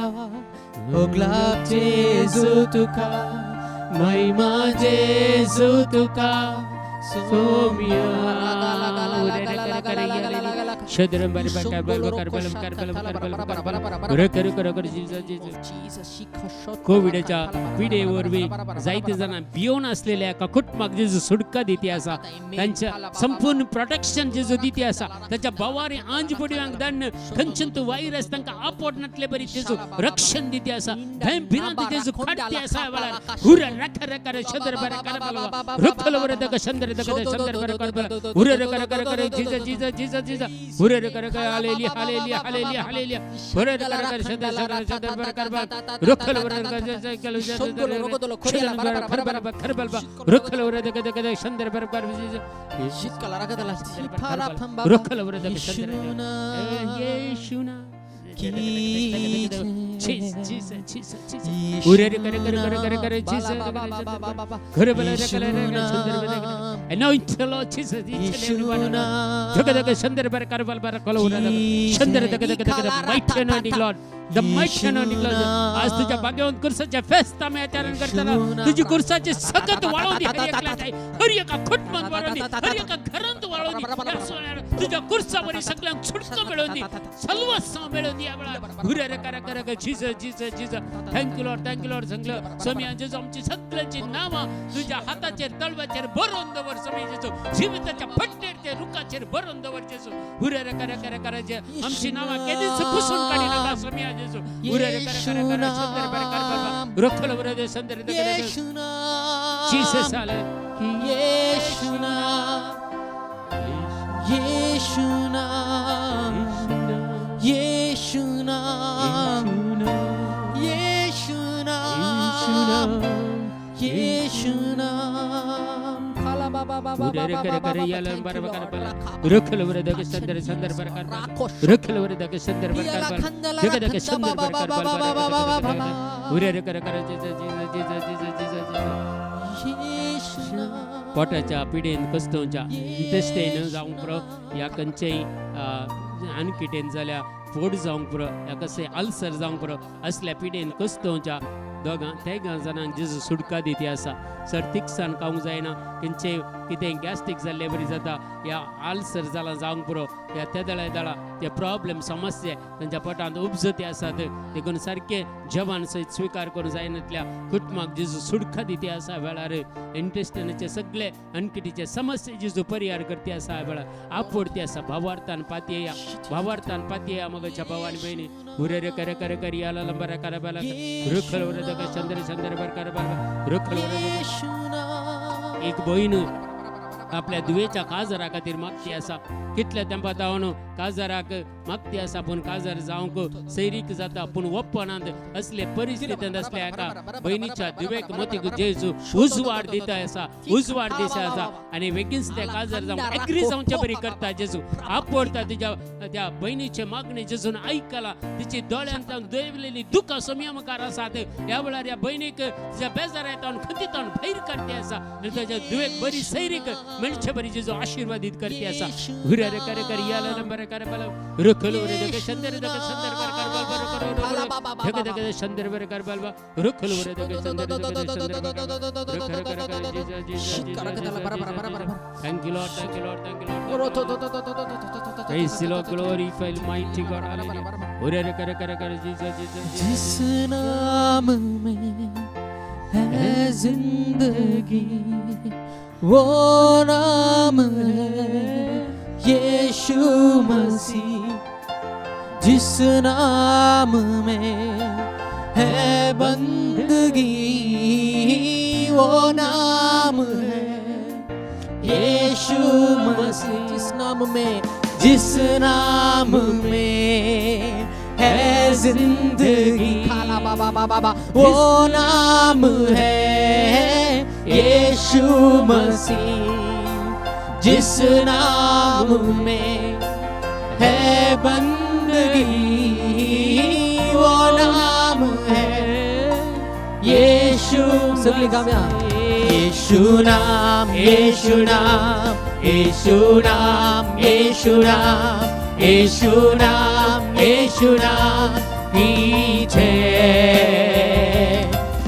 ओगलाप जेसू तुका,
महिमा जेसू तुका Saumya. Shadram barba karbal karbalam karbalam karbalam karbalam रकर कोविडच्या पिढीवर बी जायते जण भिवून असलेल्या एका कुटुंबाक जेजू सुटका दिती आसा त्यांच्या संपूर्ण प्रोटेक्शन जेजू दिती आसा त्याच्या भावारी आंज पडयांक दंड खंचंत वायरस तांकां आपडनातले बरी जेजू रक्षण दिती आसा थंय भिरांत जेजू खडती आसा वेळार हुर रख रख शंदर बर करबल रखल वर दक शंदर दक शंदर बर करबल हुर रख रख रख जीजा जीजा जीजा जीजा हुर रख रख हालेलुया हालेलुया हालेलुया हालेलुया हुर रख रख शंदर शंदर बर करबल रखल वर दक कल खरबल रखल वर दक दक शंदर बर करबल रखल वर दक शंदर येशुना The mighty anointing Lord. आज तुझ्या भाग्यवंत कुर्साच्या फेस्त आम्ही आचरण करताना तुझी कुर्साची सकत वाळवणी हर एका खुटमत वाळवणी हर एका घरांत वाळवणी तुझ्या कुर्सावरी सगळ्यांक सुटका मिळवणी सल्वस्व मिळवणी या वेळा हुरे रे करा करा Jesus Jesus Jesus thank you Lord सांगलं स्वामी जेजू आमची सगळ्यांची नावा तुझ्या हाताचेर तळव्याचेर बरोवन दवर स्वामी जेजू जीविताच्या फट्टेर रुखाचेर बरोवन दवर जेजू हुरे रे करा करा करा जे आमची नावा केदीच पुसून काढी नका स्वामी जेजू हुरे रे करा करा करा सुंदर बर कर रखल वर दे सुंदर दे जीसस आले
येशुना येशुना येशुना येशुना येशुना खाला बाबा बाबा बाबा
याला बर कर रखल वर दे सुंदर सुंदर बर कर रखल वर दे सुंदर बर कर जग दे सुंदर बर कर हुरे रे कर कर जीसस जीसस जीसस जीसस
येशुना
पोटाच्या पिडेन कस्तोच्या इंटेस्टाइन जावंक पुरो या खंयचेय आनकिटेन जाल्या फोड जावंक पुरो या कसे अल्सर जावंक पुरो असल्या पिडेन कस्तोच्या त्या जाणांक जेजू सुटका दिती आसा सर्तीकसान खावंक जायना खंयचे कितें गॅस्ट्रीक जाल्ले बरी जाता या आल्सर जाला जावंक पुरो या तेदळ्या दळा ते प्रॉब्लेम समस्या तांच्या पोटांत उपजती आसात देखून सारखे जेवण सयत स्विकार करूं जायनातल्या कुटुंबाक जेजू सुटका दिती आसा वेळार इंटेस्टायनाचे सगळे अनकिटीचे समस्या जेजू परिहार करती आसा वेळार आपोडती आसा भावार्थान पातयेया मगच्या भावानी बहिणी हुरे रे करे करे करी याला लंबरा करा बाला रखल वर दक चंद्र चंद्र बर कर बाला रखल वर एक बहीण आपल्या दुयेच्या काजरा खातीर मागती आसा कितल्या तेंपात हांव काजराक मागती आसा पूण काजार जावंक सैरीक जाता पूण ओप्पनांत असले परिस्थितींत असल्या एका बहिणीच्या दुवेक मतीक जेजू उजवाड दिता आसा उजवाड दिसा आसा आनी बेगीनच ते काजार जावंक एग्री जावचे बरी करता जेजू आपडता तिच्या त्या बहिणीचे मागणी जेजून आयकला तिची दोळ्यांत देवलेली दुखां संयमकार आसात ह्या वेळार ह्या बहिणीक तिच्या बेजार येता खंतीतान भायर काडटी आसा आनी ताच्या दुवेक बरी सैरीक मनशे बरी जेजू आशीर्वादीत करती आसा हुरे रे करे करे याला नंबर करे बल रखल वर दक चंद्र दक चंद्र बर कर बल धक धक चंद्र बर कर बल रखल वर दक चंद्र दक चंद्र thank you Lord thank you Lord thank you Lord praise the Lord glorify mighty God hallelujah हुरे रे करे करे करे जीसस
जिस नाम में है जिंदगी वो नाम है यीशु मसीह जिस नाम में है बंदगी वो नाम है यीशु मसीह जिस नाम में है जिंदगी खाला बाबा बाबा वो नाम है यीशु मसीह जिस नाम में है बंदगी वो नाम है यीशु सगली गाम्या यीशु नाम यीशु नाम यीशु नाम यीशु नाम यीशु नाम यीशु नाम पीछे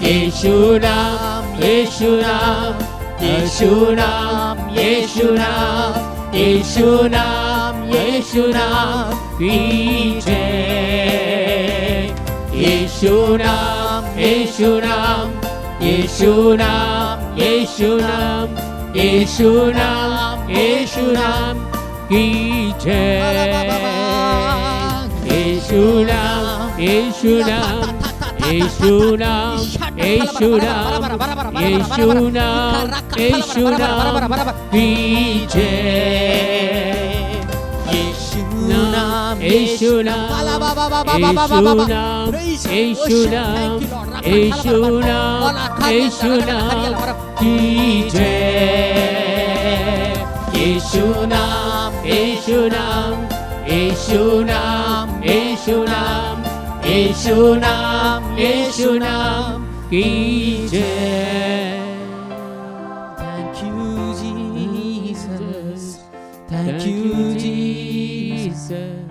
यीशु नाम यीशु नाम यीशु नाम यीशु नाम यीशु नाम
यीशु नाम की जय। यीशु नाम यीशु नाम यीशु नाम यीशु नाम यीशु नाम यीशु नाम की जय। यीशु नाम यीशु नाम यीशु नाम यीशु नाम यीशु नाम यीशु नाम की जय। यीशु नाम यीशु नाम यीशु नाम यीशु नाम यीशु नाम यीशु नाम की जय। यीशु नाम यीशु नाम यीशु नाम यीशु नाम यीशु नाम यीशु नाम की जय।
Thank you, Jesus. Thank you, Jesus.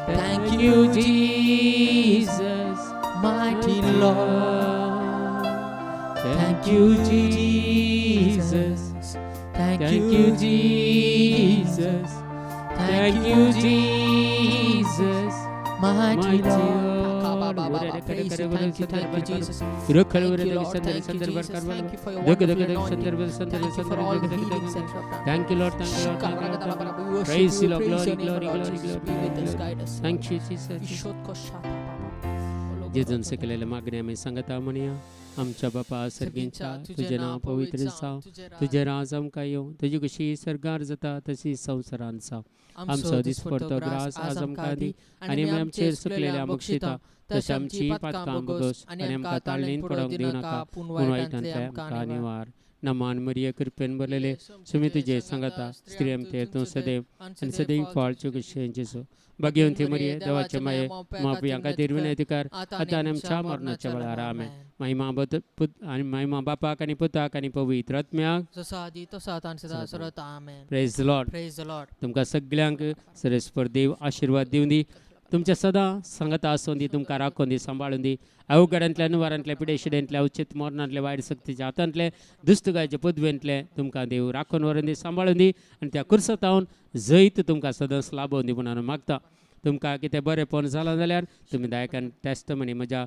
Thank you, Jesus,
Mighty Lord.
Thank you, Jesus.
Thank
Thank
you,
you, Jesus. Thank you, Jesus,
Mighty
mighty
Lord.
Lord.
Praise you. Thank you, Jesus. Thank you, Lord. Thank you, Jesus. Thank you for your wonderful anointing. Thank you for all the healings that you have done.
Thank you, Lord. Thank you, Lord. Thank you, Lord.
We worship
Praise
you,
you, Lord.
praise
Glory,
your name,
glory,
Lord
glory,
Jesus.
glory,
Be with us,
glory.
guide us.
Thank you, Jesus. जेजूंचे केलेल्या मागण्या आम्ही सांगता म्हणूया. आमच्या बापा सर्गींच्या तुझे नाव पवित्र जावं, तुझे राज आमकां येवं, तुजी कशी सरकार जाता तशी संवसारांत जावं. आमचो दिसपडतो ग्रास आज आमकां दी, आनी आमी आमचेर सुकलेल्या बक्षिता तशी आमची पातकां बगोस, आनी आमकां ताळणेन पडोवंक दिवनाका, पूण वायटांतले आमकां निवार. नमान मरिये कृपेन भरलेले सुमी तुझे सांगता स्त्रियम ते तूं सदैव आनी सदैव फळाच्यो कशें जेजू. भाग्यवंती मरिये देवाचे माये मापियां खातीर विनंती कर, आतां आनी आमच्या मरणाच्या वेळार आमेन. महिमा बापाक आनी पुताक आनी पवित्र आत्म्याक.
जसो आदी तसो आतां आनी सदां सर्वदा. Amen.
Praise the Lord.
Praise the Lord.
तुमकां सगळ्यांक सरस्पर देव आशिर्वाद दिवन दी, तुमच्या सदां सांगता आसून दी, तुमकां राखून दी, सांबाळून दी. अवघडांतल्या नुवारांतल्या पिडेशिडेंतल्या उचित मरणांतल्या वायट सक्तीच्या हातांतले दुस्तगायच्या पदवेंतले तुमकां देव राखून व्हरून दी, सांबाळून दी, आनी त्या कुर्सतावन जैत तुमकां सदांच लाभोवन दी म्हणून मागता. तुमकां कितें बरेंपण जालां जाल्यार तुमी दायकान टेस्टमनी म्हज्या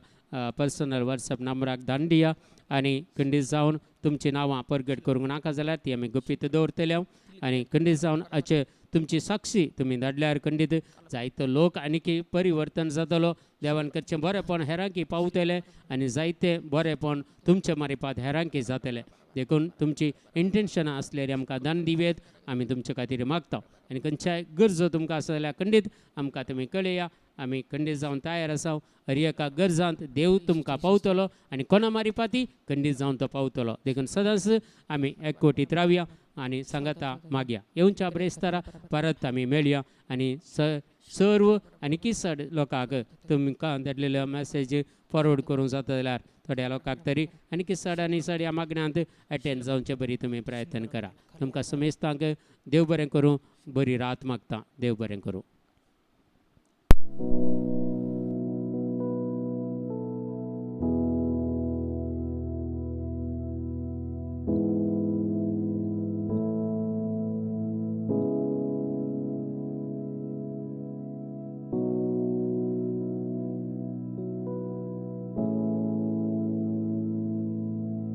पर्सनल वॉट्सॅप नंबराक धाडून दिया, आनी खंडीत जावन तुमची नांवां परगट करूंक नाका जाल्यार ती आमी गुपीत दवरतले. आनी खंडीत जावन हाचे तुमची साक्षी तुमी धाडल्यार खंडीत जायतो लोक आनीक परिवर्तन जातलो. देवान करचें बरेंपण हेरांकी पावतलें, आनी जायते बरेंपण तुमचे मारिपात हेरांकी जातलें. देखून तुमची इंटेन्शनां आसल्यार आमकां दान दिवेत, आमी तुमचे खातीर मागता. आनी खंयच्याय गरजो तुमकां आसा जाल्यार खंडीत आमकां तुमी कळया. आमी खंडीत जावन तयार आसा. हर एका गरजांत देव तुमकां पावतलो, आनी कोणा मारिपाती खंडीत जावन तो पावतलो. देखून सदांच आमी एकवटीत रावया आनी सांगता मागया. येवच्या ब्रेस्तारा परत आमी मेळया. आनी सर्व आनी किसड लोकांक तुमकां धाडलेलो मॅसेज फॉरवर्ड करूंक जाता जाल्यार थोड्या लोकांक तरी आनी किसड आनी सड ह्या मागण्यांत अटेंड जावचे बरी तुमी प्रयत्न करा. तुमकां समेस्तांक देव बरें करूं. बरी रात मागता. देव बरें करूं.